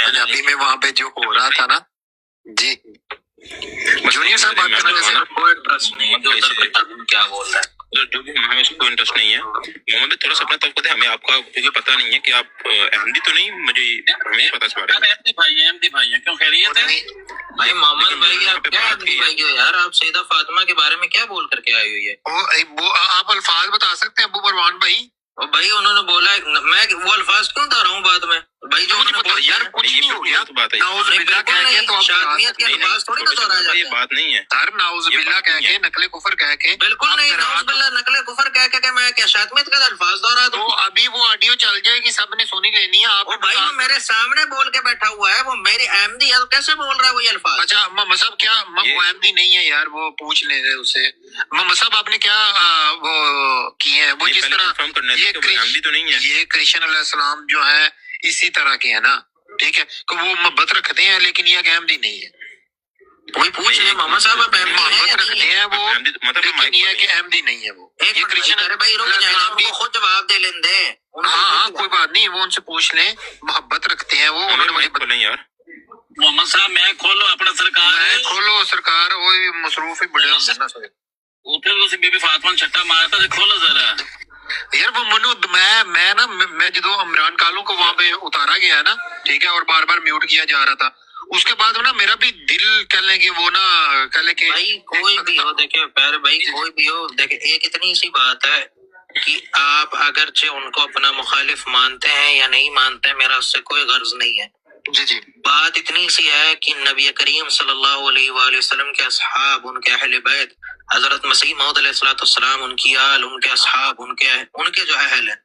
पंजाबी में वहाँ पे जो हो रहा था ना जी, जूनियर साहब बात करना जैसे कोई इंटरेस्ट नहीं है कि उधर कोई तर्जुम क्या बोल रहा है, जो भी हमें कोई इंटरेस्ट नहीं है। मोहम्मद थोड़ा सा अपना तवक्को दे, हमें आपका क्योंकि पता नहीं है कि आप अहमदी तो नहीं, मुझे हमें पता चल रहा है। अहमदी भाई है, क्यों खैरियत है भाई? मोहम्मद भाई आप क्या अहमदी भाई हो यार? आप सैयदा फातिमा के बारे में क्या बोल करके आई हुई है? वो आप अल्फाज बता सकते हैं अबू मरवान भाई? और भाई उन्होंने बोला मैं वो अल्फाज क्यों दोहरा हूँ बाद में भाई? जो उन्होंने बोला यार कुछ नहीं हो गया, नाउज़ुबिल्लाह कह के तो शादमियत के अल्फाज थोड़ी ना दोहराया जाता है। ये बात नहीं है सर, नाउज़ुबिल्लाह कह के नकले कुफर कह के बिल्कुल नहीं, नाउज़ुबिल्लाह नकले कुफर कह के मैं क्या शादमियत का अल्फाज दोहरा दूं? तो अभी वो ऑडियो चल जाएगी, सबने सुनी लेनी है। आप भाई वो मेरे सामने बोल के बैठा हुआ है, वो मेरी अहमदी है, कैसे बोल रहा है वो ये अल्फाज? अच्छा मतलब क्या वो अहमदी नहीं है यार? वो पूछ ले रहे उससे मतलब आपने क्या वो किए हैं? वो जिस तरह ये तो नहीं है, ये कृष्ण अलैहिस्सलाम जो है इसी तरह के है ना, ठीक है, तो वो मोहब्बत रखते हैं लेकिन ये अहमदी नहीं है। कोई पूछ ले मोहम्मद साहब आप मोहब्बत रखते हैं वो मतलब ये है कि अहमदी नहीं है वो। ये कृष्ण भाई रुक खुद जवाब दे लेंदे। हाँ कोई बात नहीं, वो उनसे पूछ ले मोहब्बत रखते हैं वो। उन्होंने नहीं यार मोहम्मद साहब मैं खोलो अपना सरकार, खोलो सरकार, वो मसरूफ ही बड़े होंगे ना सर। वो फिर उस बीबी फातिमा ने छट्टा मारा था, खोलो जरा यार। वो मनु मैं ना मैं जो इमरान कालों को वहां पे उतारा गया ना, ठीक है, और बार बार म्यूट किया जा रहा था, उसके बाद ना मेरा भी दिल कह लें कि वो ना कह लें कि भाई कोई भी हो देखे पैर भाई कोई भी हो देखे, एक इतनी सी बात है कि आप अगरचे उनको अपना मुखालिफ मानते हैं या नहीं मानते हैं, मेरा उससे कोई गर्ज नहीं है। जी जी, बात इतनी सी है कि नबी करीम सल्लल्लाहु अलैहि वसल्लम के असहाब, उनके अहले बैत, हजरत मसीह मौद अलैहिस्सलाम, उनकी आल, उनके असहाब, उनके जो अहल है,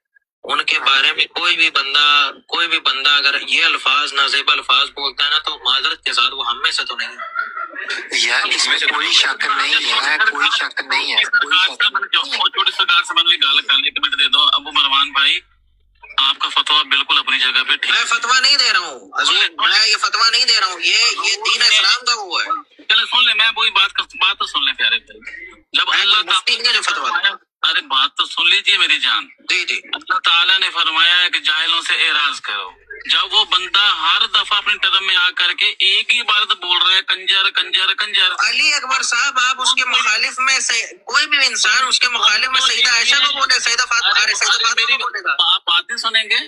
उनके बारे में कोई भी बंदा अगर ये अल्फाज नाज़ेब अल्फाज बोलता है ना, तो माजरत के साथ वो हम में से तो नहीं है यार, इसमें कोई शक नहीं है, कोई शक नहीं है। छोटी सरकार से मैंने गाल करने एक मिनट दे दो अबू मरवान भाई, आपका फतवा बिल्कुल अपनी जगह पे ठीक। मैं फतवा नहीं दे रहा हूँ, मैं ये फतवा नहीं दे रहा हूँ, ये दीन इस्लाम का वो है। चलो सुन ले, मैं वही बात तो सुन ले प्यारे भाई। जब अल्लाह मुफ्ती ने जो फतवा दिया, अरे बात तो सुन लीजिए मेरी जान। जी जी, अल्लाह ताला ने फरमाया है कि जाहिलों से एराज करो। जब वो बंदा हर दफा अपने टर्म में आकर के एक ही बात बोल रहा है, कंजर कंजर कंजर। अली अकबर साहब आप उसके मुखालिफ में से कोई भी इंसान उसके मुखालिफ में सईदा आयशा को बोले, सईदा फातिमा बोलेगा, आप बातें सुनेंगे?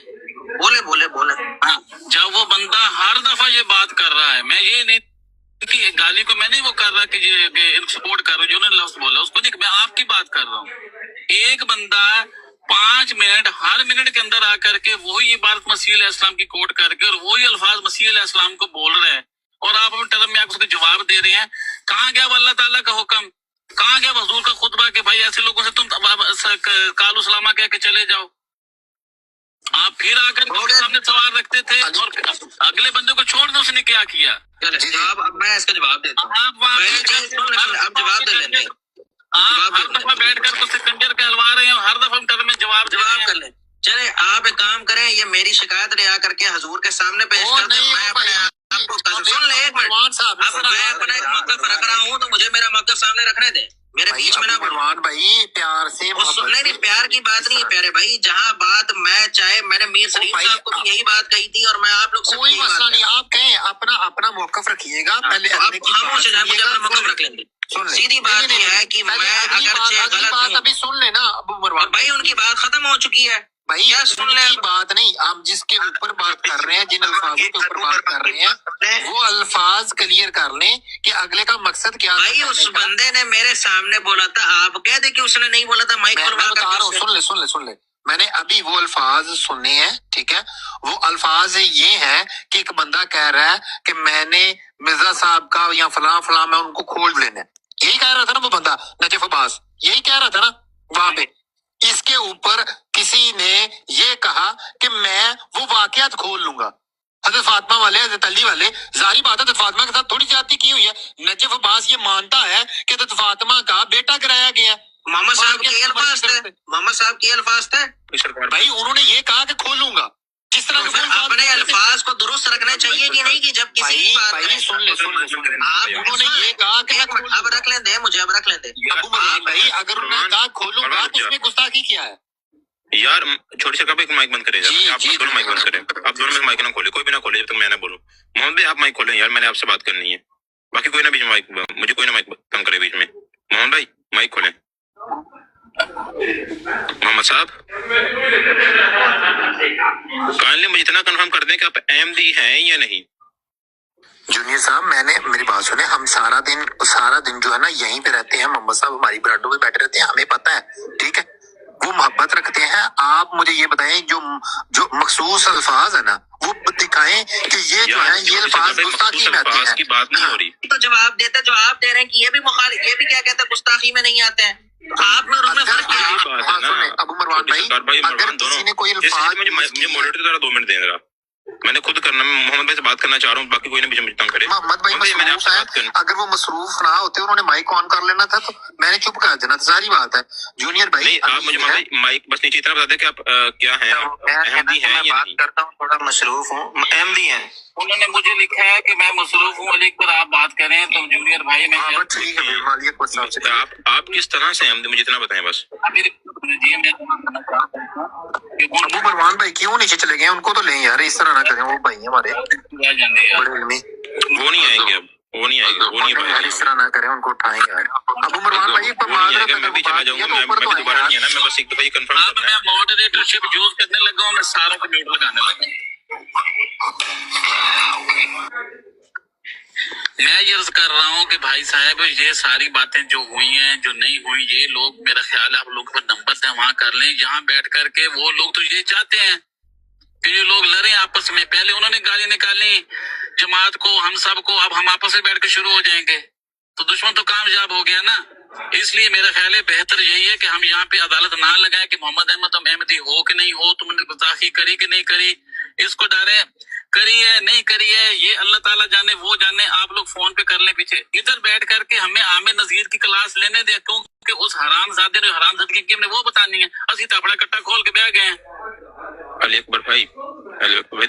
बोले बोले बोले हाँ। जब वो बंदा हर दफा ये बात कर रहा है, मैं ये नहीं कि गाली को मैं नहीं वो कर रहा कि ये सपोर्ट कर रहा हूँ, जो उन्होंने लफ्ज बोला उसको नहीं, मैं आपकी बात कर रहा हूँ। एक बंदा 5 मिनट हर मिनट के अंदर आकर के वही इबारत मसीह अलैहिस्सलाम की कोट करके और वही अल्फाज मसीह अलैहिस्सलाम को बोल रहे हैं, और आप अपने टर्म में आकर उसको जवाब दे रहे हैं। कहाँ गया वो अल्लाह ताला का हुक्म? कहाँ गया हुजूर का खुतबा कि भाई ऐसे लोगों से तुम कालू सलामा कह के चले जाओ? आप फिर आकर के सामने सवाल रखते थे और अगले बंदे को छोड़ दो, उसने क्या किया? अब मैं इसका जवाब देता हूँ, आप जवाब दे लेंगे। आप हर दफा बैठ कर उससे कंजर कहलवा रहे हैं, हर दफा टर्म में जवाब कर ले। चले आप एक काम करें, ये मेरी शिकायत ले आकर के हजूर के सामने पेश कर दें। मैं अपने आपको सुन ले एक मिनट, मैं अपना एक मौक़िफ़ रख रहा हूँ तो मुझे मेरा मौक़िफ़ सामने रखने दे, मेरे बीच में ना भगवान भाई प्यार से। नहीं प्यार की बात नहीं है प्यारे भाई, जहाँ बात मैं चाहे मैंने मीर सलीम साहब को भी यही बात कही थी और मैं आप लोग कोई मसला नहीं, आप कहें अपना मौक़िफ़ रखिएगा, पहले खामोश है, मुझे अपना मौक़िफ़ रख लेंगे। सीधी बात यह है कि मैं अगर गलत अभी सुन लेना अबू मरवान भाई, उनकी बात खत्म हो चुकी है भाई, सुन ले बात नहीं, आप जिसके ऊपर बात कर रहे हैं, जिन अल्फाजों के ऊपर बात कर रहे हैं, वो अल्फाज क्लियर कर लें कि अगले का मकसद क्या भाई। उस बंदे ने मेरे सामने बोला था, आप कह दे कि उसने नहीं बोला था, माइक पर बता रहा हूँ, सुन ले, मैंने अभी वो अल्फाज सुने हैं, ठीक है, वो अल्फाज ये हैं कि एक बंदा कह रहा है कि मैंने मिर्जा साहब का या फलां मैं उनको खोल लेना, यही कह रहा था ना वो बंदा नजफ अब्बास, यही कह रहा था ना वहां पे। इसके ऊपर किसी ने ये कहा कि मैं वो वाकयात खोल लूंगा, हजरत फातिमा वाले, हजरत अली वाले, जाहिर बात है हजरत फातिमा के साथ थोड़ी ज्यादती की हुई है। नजफ अब्बास ये मानता है कि हजरत फातिमा का बेटा गिराया गया। मोहम्मद साहब की अल्फाज थे भाई, उन्होंने ये कहा कि खोलूंगा, जिस तरह से अपने अल्फाज को दुरुस्त रखने चाहिए कि नहीं, कि जब किसी भाई सुन ले उन्होंने ये कहा कि अब रख लें दे, मुझे अब रख लें दे भाई, अगर उन्होंने कहा खोलूंगा तो इसमें गुस्ताखी किया है, यार छोटी सरकार एक माइक बंद करें, आप दोनों माइक बंद करें, आप दोनों में माइक ना खोले, कोई भी ना खोले जब तक मैं ना बोलूं। मोहम्मद भाई आप माइक खोलें यार, मैंने आपसे बात करनी है, बाकी कोई ना बीच में माइक, मुझे कोई ना माइक कम करे बीच में। मोहम्मद भाई माइक खोलें। मोहम्मद साहब काइंडली मुझे इतना कंफर्म कर दें कि आप अहमदी हैं या नहीं। जूनियर साहब मेरी बात सुने, हम सारा दिन जो है ना यहीं पे रहते हैं, मोहम्मद साहब हमारी बराडों में बैठे रहते हैं, हमें पता है, ठीक है, वो मोहब्बत रखते हैं। आप मुझे ये बताएं जो मखसूस अल्फाज है ना वो दिखाएं कि ये जो है ये अल्फाज गुस्ताखी में आते हैं। की बात नहीं हो रही तो जवाब दे रहे हैं कि ये भी क्या कहता है गुस्ताखी में नहीं आते हैं। आप में रूम में फर्क क्या है? अबू मरवान भाई अगर किसी ने कोई अल्फाज मुझे मॉडरेटर जरा 2 मिनट दें जरा, मैंने खुद करना, मैं मोहम्मद भाई से बात करना चाह रहा हूँ, बाकी कोई ना बीच में तंग करे। मोहम्मद भाई मसरूफ है, अगर वो मसरूफ ना होते उन्होंने माइक ऑन कर लेना था तो मैंने चुप कर देना था, सारी बात है। जूनियर भाई नहीं, आप मुझे माइक बस नीचे इतना बता दें कि आप क्या हैं, अहमदी हैं या नहीं। करता हूँ, थोड़ा मसरूफ हूँ, अहमदी हैं। उन्होंने मुझे लिखा है कि मैं मसरूफ हूँ, अली पर आप बात करें तो जूनियर भाई मैं ठीक है मालिक को साहब से आप किस तरह से अहमदी मुझे इतना बताएं बस। अबू मरवान भाई क्यों नीचे चले गए, उनको तो लें यार, इस तरह ना करें, वो भाई हमारे बड़े इल्मी। वो नहीं आएंगे अब, वो नहीं आएगा, इस तरह ना करें, उनको उठाएं यार। अबू मरवान भाई पर मैं भी चला जाऊंगा, मैं दोबारा नहीं है ना, मैं बस एक दफा ये कंफर्म करना है। मैं मॉडरेटरशिप यूज करने लगा हूँ, मैं सारों को म्यूट लगाने लगा। मैं ये अर्ज कर रहा हूँ कि भाई साहब ये सारी बातें जो हुई हैं जो नहीं हुई, ये लोग मेरा ख्याल है आप लोग पर नंबर से वहां कर लें, यहाँ बैठ करके वो लोग तो ये चाहते हैं कि ये लोग लड़े आपस में। पहले उन्होंने गाली निकाली जमात को, हम सब को, अब हम आपस में बैठ के शुरू हो जाएंगे तो दुश्मन तो कामयाब हो गया ना। इसलिए मेरा ख्याल है बेहतर यही है कि हम यहाँ पे अदालत ना लगाए कि मोहम्मद अहमद तुम अहमदी हो कि नहीं हो, तुमने गुस्ताखी करी कि नहीं करी, इसको डारे करी है नहीं करी है ये अल्लाह ताला जाने, वो जाने। आप लोग फोन पे कर ले पीछे, इधर बैठ करके हमें आमिर नजीर की क्लास लेने दे, क्योंकि उस हरामजादे ने हरामजादगी की हमने वो बतानी है, असि तो अपना कट्टा खोल के बैठ गए हैं। अली अकबर भाई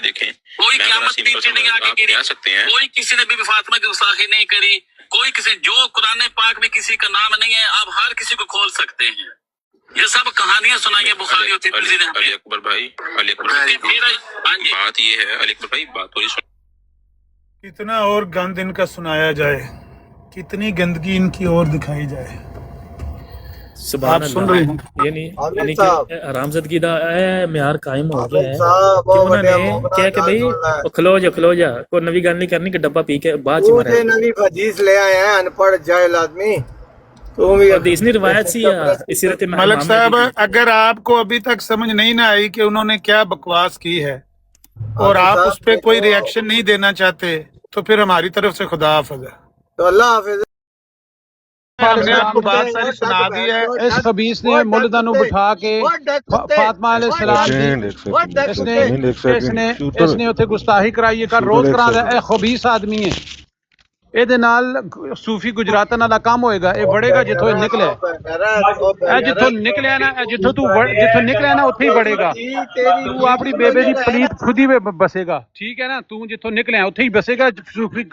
देखें, कोई क़यामत पीछे नहीं आगे गिरी, कोई किसी ने बीबी फातिमा की गुस्ताखी नहीं करी, कोई किसी, जो कुरान पाक में किसी का नाम नहीं है आप हर किसी को खोल सकते हैं। ये सब कहानियां सुनाई है बुखारी और तिरमिज़ी ने। अली अकबर भाई बात ये है, अली अकबर भाई बात तो ये कितना और गंद इनका सुनाया जाए, कितनी गंदगी इनकी और दिखाई जाए। आप सुन रहे हैं, यानी कि हरामज़दगी दा म्यार कायम हो गया है कि उन्होंने क्या कि भाई खलो जा कोई नवी गल नहीं करनी कि डब्बा पी के बाद च मरे। नवी हदीस ले आए हैं अनपढ़ जाहिल आदमी, तो भी हदीस नहीं रिवायत सी है। मलक साहब अगर आपको अभी तक समझ नहीं ना आई कि उन्होंने क्या बकवास की है और आप उस पर कोई रिएक्शन नहीं देना चाहते तो फिर हमारी तरफ से खुदा हाफिज़ है। तो अल्लाह हाफिज़। हमने आपको बात सारी सुना दी है। इस खबीस ने मुल्दा नु बिठा के फातिमा अलैहिस्सलाम दी इसने उत्थे गुस्ताही कराई है, रोज करांदा है। खबीस आदमी है, ਇਹਦੇ ਨਾਲ ਸੂਫੀ ਗੁਜਰਾਤਾਂ ਨਾਲ ਕੰਮ ਹੋਏਗਾ, ਇਹ ਬੜੇਗਾ ਜਿੱਥੋਂ ਇਹ ਨਿਕਲਿਆ। ਇਹ ਜਿੱਥੋਂ ਨਿਕਲਿਆ ਨਾ, ਜਿੱਥੋਂ ਨਿਕਲਿਆ ਨਾ ਉੱਥੇ ਹੀ ਬੜੇਗਾ। ਤੂੰ ਆਪਣੀ ਬੇਬੇ ਦੀ ਪਲੀਤ ਖੁਦ ਹੀ ਬਸੇਗਾ, ਠੀਕ ਹੈ ਨਾ। ਤੂੰ ਜਿੱਥੋਂ ਨਿਕਲਿਆ ਉੱਥੇ ਹੀ ਬਸੇਗਾ। ਸੂਫੀ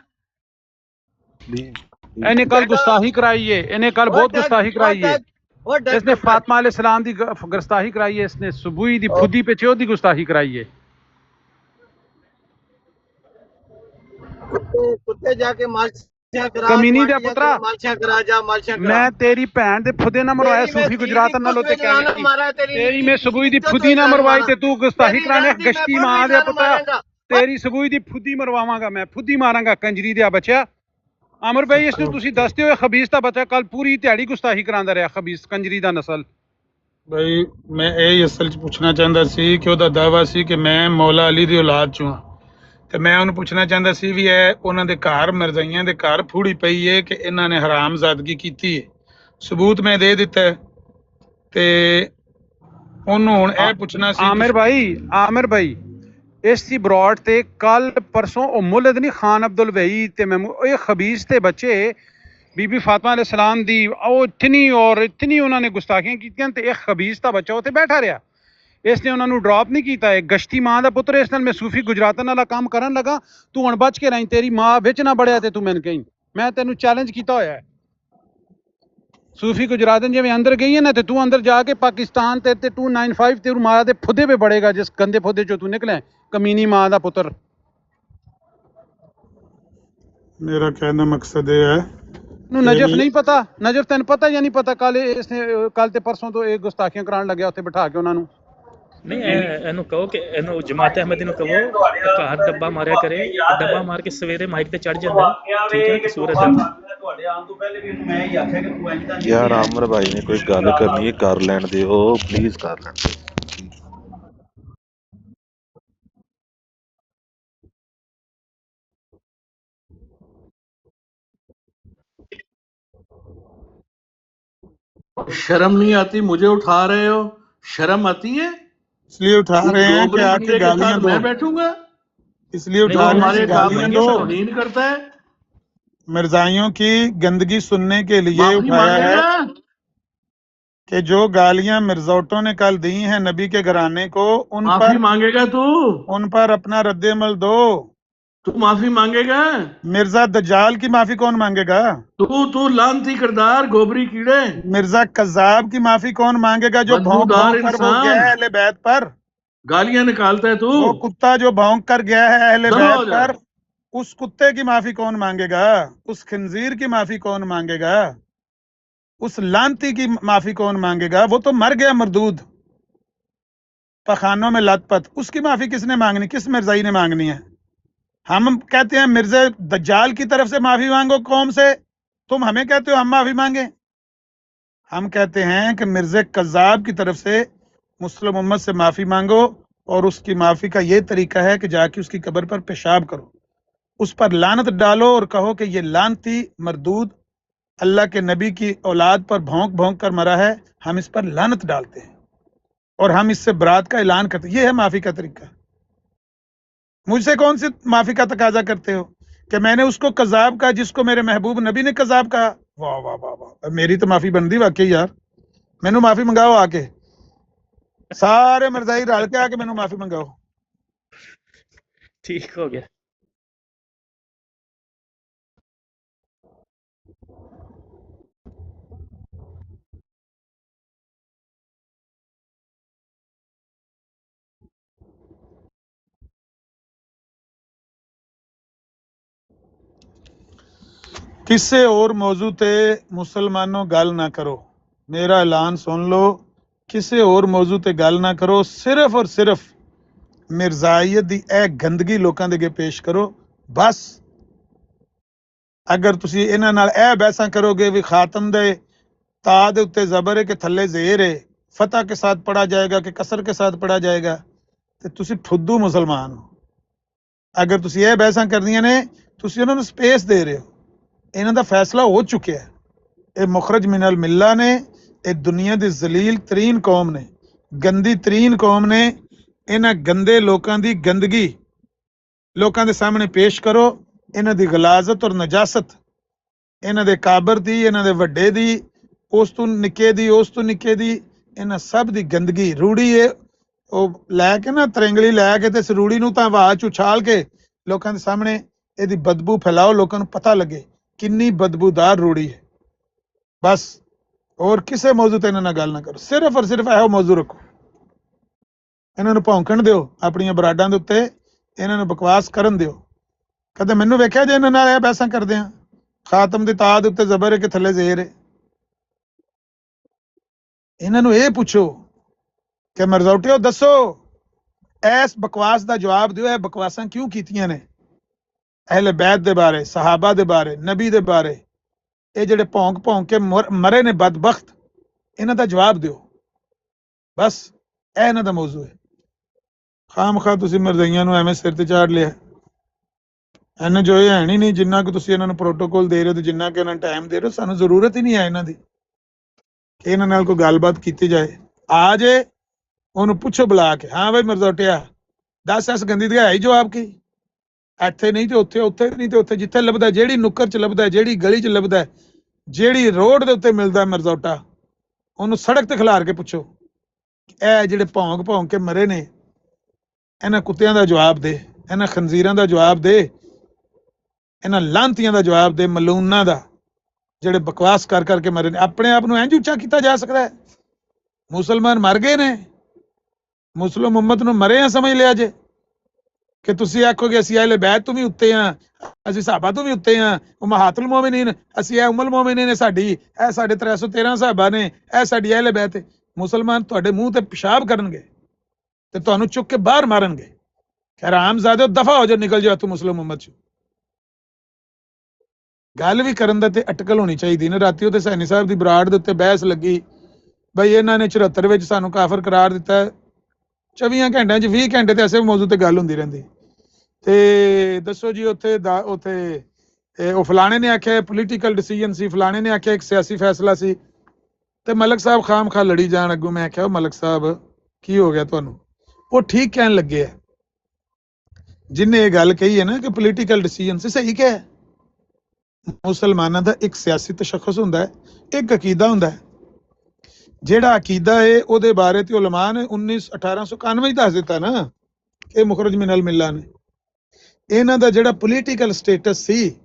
ਇਹਨੇ ਕੱਲ ਗੁਸਤਾਹੀ कराई है, ਇਹਨੇ ਕੱਲ बहुत गुस्ताही कराई है। इसने फातिमा अलैहिस्सलाम दी गुस्ताही कराई है, इसने सुबुई दी खुदी पे चो दी गुस्ताही कराई है। कुत्ते जाके कमीनी दे पुत्रा, मैं तेरी भैन दे फुदे ना मरवाया सूफी गुजरात नाल ते तेरी मैं सुबुई दी फुदी ना मरवाई ते तू गुस्ताही कराने गश्ती मां दे पुत्रा, तेरी सुबुई दी फुदी मरवावांगा मैं, फुदी मारांगा कंजरी दे बच्चा। अमर भाई इसनू तुसी दसदे हो खबीस दा बच्चा कल पूरी दिहाड़ी गुस्ताही करांदा रहा, खबीस कंजरी दा नस्ल। भाई मैं यही असल च पुछना चाहता सी कि ਉਹਦਾ दावा सी कि मैं मौला अली दी औलाद चों हाँ, ਤੇ ਮੈਂ ਉਹਨੂੰ ਪੁੱਛਣਾ ਚਾਹੁੰਦਾ ਸੀ ਵੀ ਇਹ ਉਹਨਾਂ ਦੇ ਘਰ ਮਰਜ਼ਾਈਆਂ ਦੇ ਘਰ ਫੂੜੀ ਪਈ ਹੈ ਕਿ ਇਹਨਾਂ ਨੇ ਹਰਾਮਜ਼ਾਦਗੀ ਕੀਤੀ ਹੈ, ਸਬੂਤ ਮੈਂ ਦੇ ਦਿੱਤਾ ਹੈ। ਤੇ ਉਹਨੂੰ ਹੁਣ ਇਹ ਪੁੱਛਣਾ ਸੀ ਆਮਿਰ ਭਾਈ ਇਸ ਦੀ ਬਰੌਡ ਤੇ ਕੱਲ ਪਰਸੋਂ ਉਹ ਮੁਲਦ ਨਹੀਂ ਖਾਨ ਅਬਦੁਲ ਵਈ ਤੇ ਇਹ ਖਬੀਸ ਤੇ ਬੱਚੇ ਬੀਬੀ ਫਾਤਿਮਾ अलैहिस्सलाम ਦੀ ਉਹ ਇਤਨੀ ਉਹਨਾਂ ਨੇ ਗੁਸਤਾਖੀਆਂ ਕੀਤੀਆਂ ਤੇ ਇੱਕ ਖਬੀਸ ਦਾ ਬੱਚਾ ਉੱਥੇ ਬੈਠਾ ਰਿਹਾ। इसने उन्होंने ड्रॉप नहीं किया है। गश्ती मां का पुत्र इस नाल मैं सूफी गुजरातां नाल काम करन लगा, तू हुण बच के रही, तेरी मां विच ना बड़िया ते तू मैनूं कहीं, मैं तेनू चैलेंज किया होया है। सूफी गुजरात जिवें अंदर गई है ना, तो तू अंदर जाके पाकिस्तान ते 295 तेरू मां दे फुदे पे बढ़ेगा, जिस गंदे फुदे चो तू निकले कमीनी मां दा पुत्र। मेरा कहना मकसद ये है ਨੂੰ ਨਜਫ ਨਹੀਂ ਪਤਾ, ਨਜਫ ਤੈਨੂੰ ਪਤਾ ਜਾਂ ਨਹੀਂ ਪਤਾ? ਕੱਲ ਤੇ ਪਰਸੋਂ ਤੋਂ ਇਹ ਗੁਸਤਾਖੀਆਂ ਕਰਾਉਣ ਲੱਗਿਆ ਉੱਥੇ ਬਿਠਾ ਕੇ ਉਹਨਾਂ ਨੂੰ। ਨਹੀਂ ਇਹਨੂੰ ਕਹੋ ਕਿ ਇਹਨੂੰ ਜਮਾਤ ਅਹਿਮਦੀ ਨੂੰ ਕਹੋ ਘਰ ਡੱਬਾ ਮਾਰਿਆ ਕਰੇ, ਡੱਬਾ ਮਾਰ ਕੇ ਸਵੇਰੇ ਮਾਈਕ ਤੇ ਚੜ ਜਾਂਦਾ, ਠੀਕ ਹੈ, ਕਸੂਰ ਹੈ। ਯਾਰ ਆਮਰ ਭਾਈ ਨੇ ਕੋਈ ਗੱਲ ਕਰਨੀ ਹੈ, ਕਰ ਲੈਣ ਦਿਓ ਪਲੀਜ਼, ਕਰ ਲੈਣ ਦਿਓ। शर्म नहीं आती? मुझे उठा रहे हो, शर्म आती है? इसलिए उठा रहे हैं कि आके गालियां दो, मैं बैठूंगा, इसलिए उठा रहे हैं कि गालियां दो। नींद करता है, मिर्जाइयों की गंदगी सुनने के लिए माफी उठाया है मांगेगा। कि जो गालियां मिर्जौटों ने कल दी हैं नबी के घराने को, माफी मांगेगा तू? उन पर अपना रद्द-ए-अमल दो। तू माफी मांगेगा? मिर्जा दज्जाल की माफी कौन मांगेगा? तू लानती किरदार, गोबरी कीड़े। मिर्जा कज्जाब की माफी कौन मांगेगा जो भौंक बदबूदार भौंक कर वो इंसान। गया है अहले बैत पर? गालियां निकालता है तू? वो कुत्ता जो भौंक कर गया है अहले दम हो बैत जा। पर, उस कुत्ते की माफी कौन मांगेगा? उस खिंजीर की माफी कौन मांगेगा? उस लानती की माफी कौन मांगेगा? वो तो मर गया मरदूद, पखानों में लथपथ। उसकी माफी किसने मांगनी? किस मिर्जाई ने मांगनी है? हम कहते हैं मिर्जा दज्जाल की तरफ से माफी मांगो कौम से, तुम हमें कहते हो हम माफी मांगे? हम कहते हैं कि मिर्जा कज्जाब की तरफ से मुस्लिम उम्मत से माफी मांगो, और उसकी माफी का ये तरीका है कि जाके उसकी कब्र पर पेशाब करो, उस पर लानत डालो और कहो कि ये लानती मरदूद अल्लाह के नबी की औलाद पर भौंक भौंक कर मरा है, हम इस पर लानत डालते हैं और हम इससे बरात का ऐलान करते हैं। ये है माफी का तरीका। मुझसे कौन सी माफी का तकाजा करते हो कि मैंने उसको कज़ाब कहा जिसको मेरे महबूब नबी ने कज़ाब कहा? वाह वाह वाह वाह, मेरी तो माफी बनती वाकई यार। मैनू माफी मंगाओ, आके सारे मरजाई रल के आके मैनू माफी मंगाओ। ठीक हो गया। किसे और मौजू ते मुसलमानों गल ना करो, मेरा ऐलान सुन लो, किसे और मौजू ते गल ना करो, सिर्फ और सिर्फ मिर्जाईयत दी ए गंदगी लोकां दे अगे पेश करो बस। अगर तुसी इन्हां नाल ए बहसां करोगे भी खातम दे ता दे उत्ते ज़बर है कि थल्ले ज़ेर है, फतह के साथ पढ़ा जाएगा कि कसर के साथ पढ़ा जाएगा, ते तुसी फुद्दू मुसलमान हो। अगर तुसी ए बहसां करनियां ने, तुसी उन्हां नूं स्पेस दे रहे हो। इन्हां दा फैसला हो चुका है। ये मुखरज मिनल मिल्ला ने, ये दुनिया दी जलील तरीन कौम ने, गंदी तरीन कौम ने, इन्हां गंदे लोकां दी गंदगी लोकां दे सामने पेश करो। इन्हां दी गलाजत और नजासत, इन्हां दे काबर दी, इन्हां दे वड्डे दी, उस तो निके दी, उस तो निके दी, इन्हां सब दी गंदगी रूड़ी है। वो लैके ना तरंगली लैके ते इस रूड़ी नूं तां हवा च उछाल के लोकां दे सामने इहदी बदबू फैलाओ, लोकां नूं पता लगे किन्नी बदबूदार रूड़ी है। बस और किसी मौजू ते इन्हां नाल गल ना करो, सिर्फ और सिर्फ इहो मौजू रखो। इन्हां नूं भौंकण दिओ अपणियां बराडां दे उत्ते, इन्हां नूं बकवास करन दिओ। कदे मैनूं वेख्या जे इन्हां नाल इह बहसां करदे आ? खातम दी ताद उत्ते ज़बर है कि थल्ले ज़ेर है। इन्हां नूं इह पुछो कि मरज़ौटिओ दसो इस बकवास दा जवाब दिओ, इह बकवासां क्यों कीतियां ने? अहले बैत दे बारे, सहाबा दे बारे, नबी दे बारे, ये जेड़े भौंक भौंक के मरे ने बदबख्त, इन्हां दा जवाब दिओ बस। ए इन्हां दा मौजू है। खाम खा तुसीं मरज़ाइयां नूं एवें सिर ते चाड़ लिया। इन्हें जो है ही नहीं, जिन्ना कि तुसीं इन्हां नूं प्रोटोकॉल दे रहे हो, जिन्ना कि इन्हां टाइम दे रहे हो, सानूं जरूरत ही नहीं है इन्हां दी कि इन्हां नाल कोई गलबात कीती जाए। आ जे ਉਹਨੂੰ ਪੁੱਛੋ ਬੁਲਾ ਕੇ, ਹਾਂ ਬਈ ਮਰਜ਼ੋਟਿਆ ਦੱਸ ਇਸ ਗੰਦੀ ਦੀ ਹੈ ਹੀ ਜਵਾਬ ਕੀ? ਇੱਥੇ ਨਹੀਂ ਤੇ ਉੱਥੇ, ਉੱਥੇ ਨਹੀਂ ਤੇ ਉੱਥੇ, ਜਿੱਥੇ ਲੱਭਦਾ, ਜਿਹੜੀ ਨੁੱਕਰ 'ਚ ਲੱਭਦਾ, ਜਿਹੜੀ ਗਲੀ 'ਚ ਲੱਭਦਾ, ਜਿਹੜੀ ਰੋਡ ਦੇ ਉੱਤੇ ਮਿਲਦਾ ਮਰਜ਼ੋਟਾ, ਉਹਨੂੰ ਸੜਕ ਤੇ ਖਿਲਾਰ ਕੇ ਪੁੱਛੋ ਇਹ ਜਿਹੜੇ ਭੌਂਕ ਭੌਂਕ ਕੇ ਮਰੇ ਨੇ, ਇਹਨਾਂ ਕੁੱਤਿਆਂ ਦਾ ਜਵਾਬ ਦੇ, ਇਹਨਾਂ ਖੰਜ਼ੀਰਾਂ ਦਾ ਜਵਾਬ ਦੇ, ਇਹਨਾਂ ਲਾਂਤੀਆਂ ਦਾ ਜਵਾਬ ਦੇ, ਮਲੂਨਾਂ ਦਾ ਜਿਹੜੇ ਬਕਵਾਸ ਕਰ ਕਰਕੇ ਮਰੇ ਨੇ। ਆਪਣੇ ਆਪ ਨੂੰ ਇੰਝ ਉੱਚਾ ਕੀਤਾ ਜਾ ਸਕਦਾ ਹੈ? ਮੁਸਲਮਾਨ ਮਰ ਗਏ ਨੇ, ਮੁਸਲਿਮ ਉਮਤ ਨੂੰ ਮਰੇ ਆ ਸਮਝ ਲਿਆ ਜੇ ਕਿ ਤੁਸੀਂ ਆਖੋਗੇ ਅਸੀਂ ਅਹਿਲੇ ਬੈਤ ਤੋਂ ਵੀ ਉੱਤੇ ਆ, ਅਸੀਂ ਸਹਾਬਾ ਤੋਂ ਵੀ ਉੱਤੇ ਆ, ਉਮਹਾਤੁਲ ਮੋਮਿਨੀਨ, ਅਸੀਂ ਇਹ ਉਮੁਲ ਮੋਮਿਨੀਨ ਨੇ, ਸਾਡੀ ਇਹ ਸਾਡੇ 313 ਸਹਾਬਾ ਨੇ, ਇਹ ਸਾਡੀ ਅਹਿਲੇ ਬੈਤ ਹੈ। ਮੁਸਲਮਾਨ ਤੁਹਾਡੇ ਮੂੰਹ ਤੇ ਪਿਸ਼ਾਬ ਕਰਨਗੇ ਤੇ ਤੁਹਾਨੂੰ ਚੁੱਕ ਕੇ ਬਾਹਰ ਮਾਰਨਗੇ। ਹਰਾਮਜ਼ਾਦੇ ਦਫਾ ਹੋ ਜਾ, ਨਿਕਲ ਜਾ ਤੂੰ ਮੁਸਲਿਮ ਉਮਤ ਚ। ਗੱਲ ਵੀ ਕਰਨ ਦਾ ਤੇ ਅਟਕਲ ਹੋਣੀ ਚਾਹੀਦੀ ਨਾ। ਰਾਤੀ ਉਹਦੇ ਸੈਣੀ ਸਾਹਿਬ ਦੀ ਬਰਾੜ ਦੇ ਉੱਤੇ ਬਹਿਸ ਲੱਗੀ, ਬਈ ਇਹਨਾਂ ਨੇ 74 ਵਿੱਚ ਸਾਨੂੰ ਕਾਫਰ ਕਰਾਰ ਦਿੱਤਾ। 24 ਘੰਟਿਆਂ ਚ 20 ਘੰਟੇ ਤੇ ਐਸੇ ਮੌਜੂ ਤੇ ਗੱਲ ਹੁੰਦੀ ਰਹਿੰਦੀ। ਤੇ ਦੱਸੋ ਜੀ ਉੱਥੇ ਉਹ ਫਲਾਣੇ ਨੇ ਆਖਿਆ ਪੋਲੀਟੀਕਲ ਡਿਸੀਜਨ ਸੀ, ਫਲਾਣੇ ਨੇ ਆਖਿਆ ਇੱਕ ਸਿਆਸੀ ਫੈਸਲਾ ਸੀ, ਤੇ ਮਲਕ ਸਾਹਿਬ ਖਾਮ ਖਾ ਲੜੀ ਜਾਣ। ਅੱਗੋਂ ਮੈਂ ਆਖਿਆ ਮਲਕ ਸਾਹਿਬ ਕੀ ਹੋ ਗਿਆ ਤੁਹਾਨੂੰ? ਉਹ ਠੀਕ ਕਹਿਣ ਲੱਗੇ ਆ, ਜਿੰਨੇ ਇਹ ਗੱਲ ਕਹੀ ਹੈ ਨਾ ਕਿ ਪੋਲੀਟੀਕਲ ਡਿਸੀਜਨ ਸੀ, ਸਹੀ ਕਿਹਾ। ਮੁਸਲਮਾਨਾਂ ਦਾ ਇੱਕ ਸਿਆਸੀ ਤਸ਼ੱਖੁਸ ਹੁੰਦਾ ਹੈ, ਇੱਕ ਅਕੀਦਾ ਹੁੰਦਾ ਹੈ। ਜਿਹੜਾ ਅਕੀਦਾ ਹੈ ਉਹਦੇ ਬਾਰੇ ਤੇ ਉਲਮਾ ਨੇ 1891 ਹੀ ਦੱਸ ਦਿੱਤਾ ਨਾ ਕਿ ਮੁਖਰਜ ਮਿਨਲ ਮਿੱਲਾ ਨੇ। ਇਹਨਾਂ ਦਾ ਜਿਹੜਾ ਪੋਲੀਟੀਕਲ ਸਟੇਟਸ ਸੀ,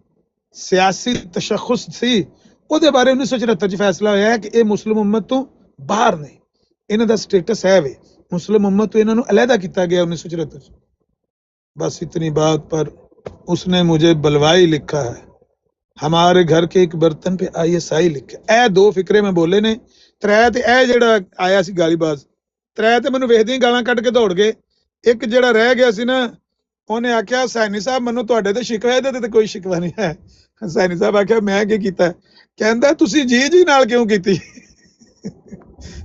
ਸਿਆਸੀ ਤਸ਼ੱਖੁਸ ਸੀ, ਉਹਦੇ ਬਾਰੇ 1974 ਚ ਫੈਸਲਾ ਹੋਇਆ ਹੈ ਕਿ ਇਹ ਮੁਸਲਿਮ ਉਮਤ ਤੋਂ ਬਾਹਰ ਨੇ, ਇਹਨਾਂ ਦਾ ਸਟੇਟਸ ਹੈ ਵੇ, ਮੁਸਲਿਮ उम्मत तो इन्होंने अलहदा किया गया 1974। बस इतनी बात पर उसने मुझे बलवाई लिखा है, हमारे घर के एक बर्तन पे ISI लिखा। ए दो फिक्रे में बोले ने, त्रै ते ए जेड़ा आया सी गालीबाज, त्रै ते मैनू वेखदे ही गालां कट के दौड़ गए। एक जेड़ा रह गया सी ना, ਉਹਨੇ ਆਖਿਆ ਸੈਣੀ ਸਾਹਿਬ ਮੈਨੂੰ ਤੁਹਾਡੇ ਤੇ ਸ਼ਿਕਵਾ, ਇਹਦੇ ਤੇ ਕੋਈ ਸ਼ਿਕਵਾ ਨਹੀਂ ਹੈ। ਸੈਣੀ ਸਾਹਿਬ ਆਖਿਆ ਮੈਂ ਕੀ ਕੀਤਾ? ਕਹਿੰਦਾ ਤੁਸੀਂ ਜੀ ਜੀ ਨਾਲ ਕਿਉਂ ਕੀਤੀ?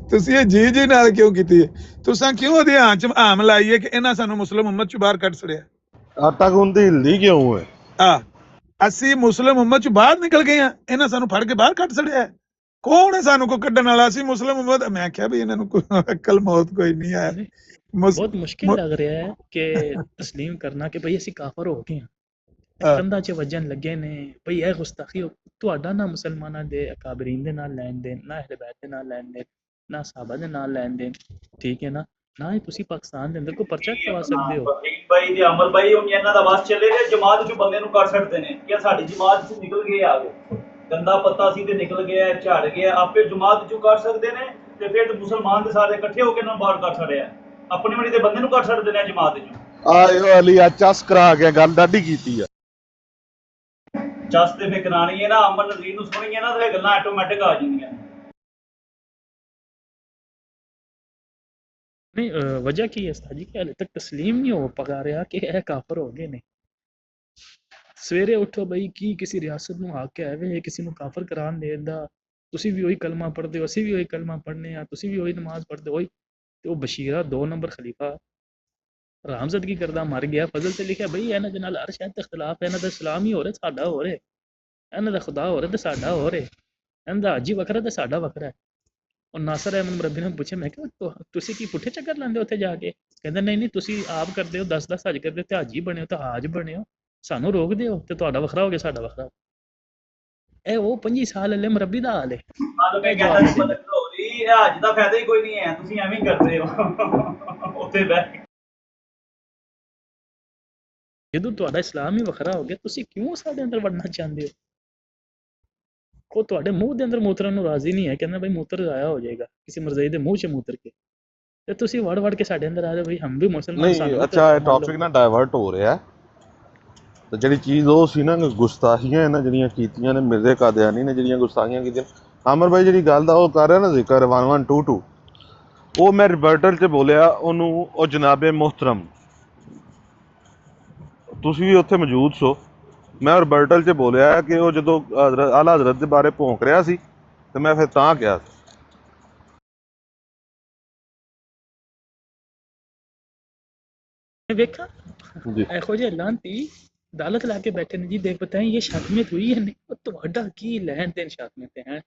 ਤੁਸੀਂ ਇਹ ਜੀ ਜੀ ਨਾਲ ਕਿਉਂ ਕੀਤੀ? ਤੁਸੀਂ ਕਿਉਂ ਉਹਦੇ ਆਂ ਚ ਆਮ ਲਾਈ ਹੈ ਕਿ ਇਹਨਾਂ ਸਾਨੂੰ ਮੁਸਲਿਮ ਉਮਤ ਚ ਬਾਹਰ ਕੱਢ ਛੜਿਆ? ਆਟਾ ਗੁੰਦੀ ਹਿਲਦੀ ਕਿਉਂ ਹੈ? ਅਸੀਂ ਮੁਸਲਿਮ ਉਮਤ ਚ ਬਾਹਰ ਨਿਕਲ ਗਏ ਆ, ਇਹਨਾਂ ਸਾਨੂੰ ਫੜ ਕੇ ਬਾਹਰ ਕੱਢ ਛੜਿਆ। ਕੌਣ ਹੈ ਸਾਨੂੰ ਕੋ ਕੱਢਣ ਵਾਲਾ? ਸੀ ਮੁਸਲਿਮ ਉਮਤ। ਮੈਂ ਕਿਹਾ ਵੀ ਇਹਨਾਂ ਨੂੰ ਕੋਈ ਅਕਲ ਮੌਤ ਕੋਈ ਨਹੀਂ ਹੈ। ਬਹੁਤ ਮੁਸ਼ਕਿਲ ਲੱਗ ਰਿਹਾ ਹੈ ਕਿ ਤਸਲੀਮ ਕਰਨਾ ਕਿ ਭਈ ਅਸੀਂ ਕਾਫਰ ਹੋ ਗਏ ਹਾਂ, ਕੰਧਾਂ 'ਚ ਵੱਜਣ ਲੱਗੇ ਨੇ। ਭਈ ਇਹ ਗੁਸਤਾਖੀ ਤੁਹਾਡਾ ਨਾ ਮੁਸਲਮਾਨਾਂ ਦੇ ਅਕਾਬਰੀਨ ਦੇ ਨਾਲ ਲੈਣ ਦੇਣ, ਨਾ ਅਹਿਲੇ ਬੈਤ ਦੇ ਨਾਲ ਲੈਣ ਦੇਣ, ਨਾ ਸਾਹਬਾ ਦੇ ਨਾਲ ਲੈਣ ਦੇਣ, ਠੀਕ ਹੈ ਨਾ? ਨਾ ਹੀ ਤੁਸੀਂ ਪਾਕਿਸਤਾਨ ਦੇ ਅੰਦਰ ਕੋਈ ਪਰਚਾ ਕਰਵਾ ਸਕਦੇ ਹੋ। ਭਾਈ ਦੇ ਅਮਰ ਭਾਈ ਉਹ ਇਹਨਾਂ ਦਾ ਬਸ ਚੱਲੇ ਨੇ, ਜਮਾਤ 'ਚੋਂ ਬੰਦੇ ਨੂੰ ਕੱਢ ਛੱਡਦੇ ਨੇ ਕਿ ਸਾਡੀ ਜਮਾਤ 'ਚ ਨਿਕਲ ਗਏ, ਆ ਗਏ ਗੰਦਾ ਪੱਤਾ ਸੀ ਤੇ ਨਿਕਲ ਗਿਆ, ਝੜ ਗਿਆ, ਆਪੇ ਜਮਾਤ 'ਚੋਂ ਕੱਢ ਸਕਦੇ ਨੇ। ਤੇ ਫਿਰ ਮੁਸਲਮਾਨ ਦੇ ਸਾਰੇ ਇਕੱਠੇ ਹੋ ਕੇ ਨਾ ਬਾਹਰ ਕੱਢ ਛੱਡਿਆ, अपनी मनी दे बंदे नु कर छड़ देने जमात चों। आयो अली आ चस करा के गल डाडी कीती है। चस ते फे करानी है ना, अमन नज़ीर नु सुनी है ना, ते गल्लां ऑटोमैटिक आ जांदियां। नहीं वजह की है साजी कि हाले तक तस्लीम नहीं हो पा रहा कि यह काफर हो गए ने। सवेरे उठो बई की किसी रियासत नु हक है वे किसी नु काफर करान देन दा, तुसी भी वही कलमा पढ़दे हो, असी भी वही कलमा पढ़ने आ, तुसी भी वही नमाज पढ़दे हो। ਤੇ ਉਹ ਬਸ਼ੀਰਾ 2 ਨੰਬਰ ਖਲੀਫਾ ਰਾਮਜ਼ਦਗੀ ਕਰਦਾ ਮਰ ਗਿਆ। ਫਜ਼ਲ ਤੇ ਲਿਖਿਆ ਬਈ ਇਹਨਾਂ ਦੇ ਨਾਲ ਅਰਸ਼ ਤੇ ਇਖਤਲਾਫ ਹੈ, ਇਹਨਾਂ ਦਾ ਇਸਲਾਮ ਹੀ ਹੋ ਰਿਹਾ, ਸਾਡਾ ਹੋ ਰਿਹਾ, ਇਹਨਾਂ ਦਾ ਖੁਦਾ ਹੋ ਰਿਹਾ ਤੇ ਸਾਡਾ ਹੋ ਰਿਹਾ, ਇਹਨਾਂ ਦਾ ਹਾਜੀ ਵੱਖਰਾ ਤੇ ਸਾਡਾ ਵੱਖਰਾ ਹੈ। ਉਹ ਨਾਸਰ ਅਹਿਮਦ ਮਰਬੀ ਨੇ ਪੁੱਛਿਆ, ਮੈਂ ਕਿਹਾ ਤੁਸੀਂ ਕੀ ਪੁੱਠੇ ਚੱਕਰ ਲਾਉਂਦੇ ਉੱਥੇ ਜਾ ਕੇ? ਕਹਿੰਦਾ ਨਹੀਂ ਨਹੀਂ, ਤੁਸੀਂ ਆਪ ਕਰਦੇ ਹੋ 10-10 ਹਜ ਕਰਦੇ ਹੋ ਤੇ ਹਾਜੀ ਬਣੇ ਹੋ ਤੇ ਹਾਜ ਬਣੇ ਹੋ, ਸਾਨੂੰ ਰੋਕਦੇ ਹੋ ਤੇ ਤੁਹਾਡਾ ਵੱਖਰਾ ਹੋ ਗਿਆ ਸਾਡਾ ਵੱਖਰਾ। ਇਹ ਉਹ 25 ਸਾਲ ਅਲੇ ਮਰਬੀ ਦਾ ਹਾਲ ਹੈ। ਅੱਜ ਦਾ ਫਾਇਦਾ ਹੀ ਕੋਈ ਨਹੀਂ ਹੈ, ਤੁਸੀਂ ਐਵੇਂ ਹੀ ਕਰਦੇ ਹੋ ਉੱਥੇ ਬਹਿ। ਜਦੋਂ ਤੁਹਾਡਾ ਇਸਲਾਮ ਹੀ ਵੱਖਰਾ ਹੋ ਗਿਆ, ਤੁਸੀਂ ਕਿਉਂ ਸਾਡੇ ਅੰਦਰ ਵੜਨਾ ਚਾਹੁੰਦੇ ਹੋ? ਕੋ ਤੁਹਾਡੇ ਮੂੰਹ ਦੇ ਅੰਦਰ ਮੂਤਰਨ ਨੂੰ ਰਾਜ਼ੀ ਨਹੀਂ ਹੈ, ਕਹਿੰਦਾ ਬਈ ਮੂਤਰ ਜ਼ਾਇਆ ਹੋ ਜਾਏਗਾ ਕਿਸੇ ਮਰਜ਼ਈ ਦੇ ਮੂੰਹ 'ਚ ਮੂਤਰ ਕੇ, ਤੇ ਤੁਸੀਂ ਵੜ ਕੇ ਸਾਡੇ ਅੰਦਰ ਆ ਜਾਓ ਬਈ ਹਮ ਵੀ ਮੁਸਲਮਾਨ। ਨਹੀਂ ਅੱਛਾ, ਇਹ ਟੌਪਿਕ ਨਾ ਡਾਇਵਰਟ ਹੋ ਰਿਹਾ ਤੇ ਜਿਹੜੀ ਚੀਜ਼ ਉਹ ਸੀ ਨਾ ਗੁਸਤਾਖੀਆਂ ਇਹਨਾਂ ਜਿਹੜੀਆਂ ਕੀਤੀਆਂ ਨੇ ਮਿਰਜ਼ੇ ਕਾਦੀਆਨੀ ਨੇ, ਜਿਹੜੀਆਂ ਗੁਸਤਾਖੀਆਂ ਕੀਤੀਆਂ। ਆਮਰ ਭਾਈ ਜਿਹੜੀ ਗੱਲ ਦਾ ਉਹ ਕਰ ਰਿਹਾ ਨਾ ਜ਼ਿਕਰ 1122, ਉਹ ਮੈਂ ਰਿਬਰਟਲ 'ਚ ਬੋਲਿਆ ਉਹਨੂੰ, ਉਹ ਜਨਾਬੇ ਮੁਹਤਰਮ ਤੁਸੀਂ ਵੀ ਉੱਥੇ ਮੌਜੂਦ ਸੋ। ਮੈਂ ਰਿਬਰਟਲ 'ਚ ਬੋਲਿਆ ਕਿ ਉਹ ਜਦੋਂ ਆਲਾ ਹਜ਼ਰਤ ਦੇ ਬਾਰੇ ਭੌਂਕ ਰਿਹਾ ਸੀ ਤੇ ਮੈਂ ਫਿਰ ਤਾਂ ਕਿਹਾ ਵੇਖਾ ਇਹੋ ਜਿਹੇ ਲਾਂਤੀ ਅਦਾਲਤ ਲਾ ਕੇ ਬੈਠੇ ਨੇ ਜੀ, ਦੇਖ ਬਤਾਏ ਇਹ ਸ਼ਾਤਮੀਅਤ ਹੋਈ ਹੈ ਨਹੀਂ, ਉਹ ਤੁਹਾਡਾ ਕੀ ਲੈਣ ਦੇਣ ਸ਼ਾਤਮੀਅਤ ਤੇ ਹੈ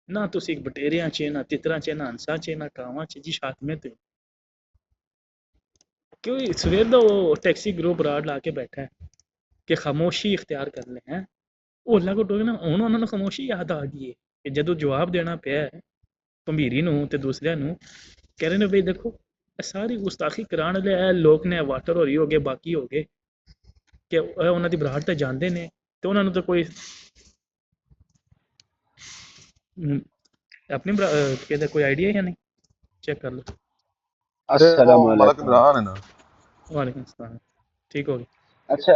ਨਾ? ਤੁਸੀਂ ਬਟੇਰਿਆਂ 'ਚ, ਨਾ ਤਿੱਤਰਾਂ 'ਚ, ਨਾ ਹੰਸਾਂ 'ਚ, ਨਾ ਕਾਵਾਂ 'ਚ ਜੀ ਸ਼ਾਤਮੀਅਤ ਹੋਈ ਕਿਉਂ? ਸਵੇਰ ਦਾ ਉਹ ਟੈਕਸੀ ਗਰੁੱਪ ਰਾਡ ਲਾ ਕੇ ਬੈਠਾ ਹੈ ਕਿ ਖਾਮੋਸ਼ੀ ਇਖਤਿਆਰ ਕਰ ਲੈ ਹੈ। ਉਹ ਅੱਲਾ ਕੋ ਟੋਕ ਨਾ, ਹੁਣ ਉਹਨਾਂ ਨੂੰ ਖਾਮੋਸ਼ੀ ਯਾਦ ਆ ਗਈ ਹੈ ਕਿ ਜਦੋਂ ਜਵਾਬ ਦੇਣਾ ਪਿਆ ਭੰਬੀਰੀ ਨੂੰ ਤੇ ਦੂਸਰਿਆਂ ਨੂੰ, ਕਹਿ ਰਹੇ ਨੇ ਬਈ ਦੇਖੋ ਸਾਰੀ ਗੁਸਤਾਖੀ ਕਰਾਉਣ ਵਾਲੇ ਇਹ ਲੋਕ ਨੇ, ਵਾਟਰ ਹੋਰੀ ਹੋ ਗਏ, ਬਾਕੀ ਹੋ ਗਏ, ਕਿ ਉਹਨਾਂ ਦੀ ਬਰਾੜ ਤੇ ਜਾਂਦੇ ਨੇ ਤੇ ਉਹਨਾਂ ਨੂੰ ਤਾਂ ਕੋਈ अपनी कहते कोई आइडिया है या नहीं? चेक कर लो। ਉਹ ਮਲਕ ਇਮਰਾਨ ਹੈ ਨਾ। वालेकुम सलाम। ठीक हो गया। अच्छा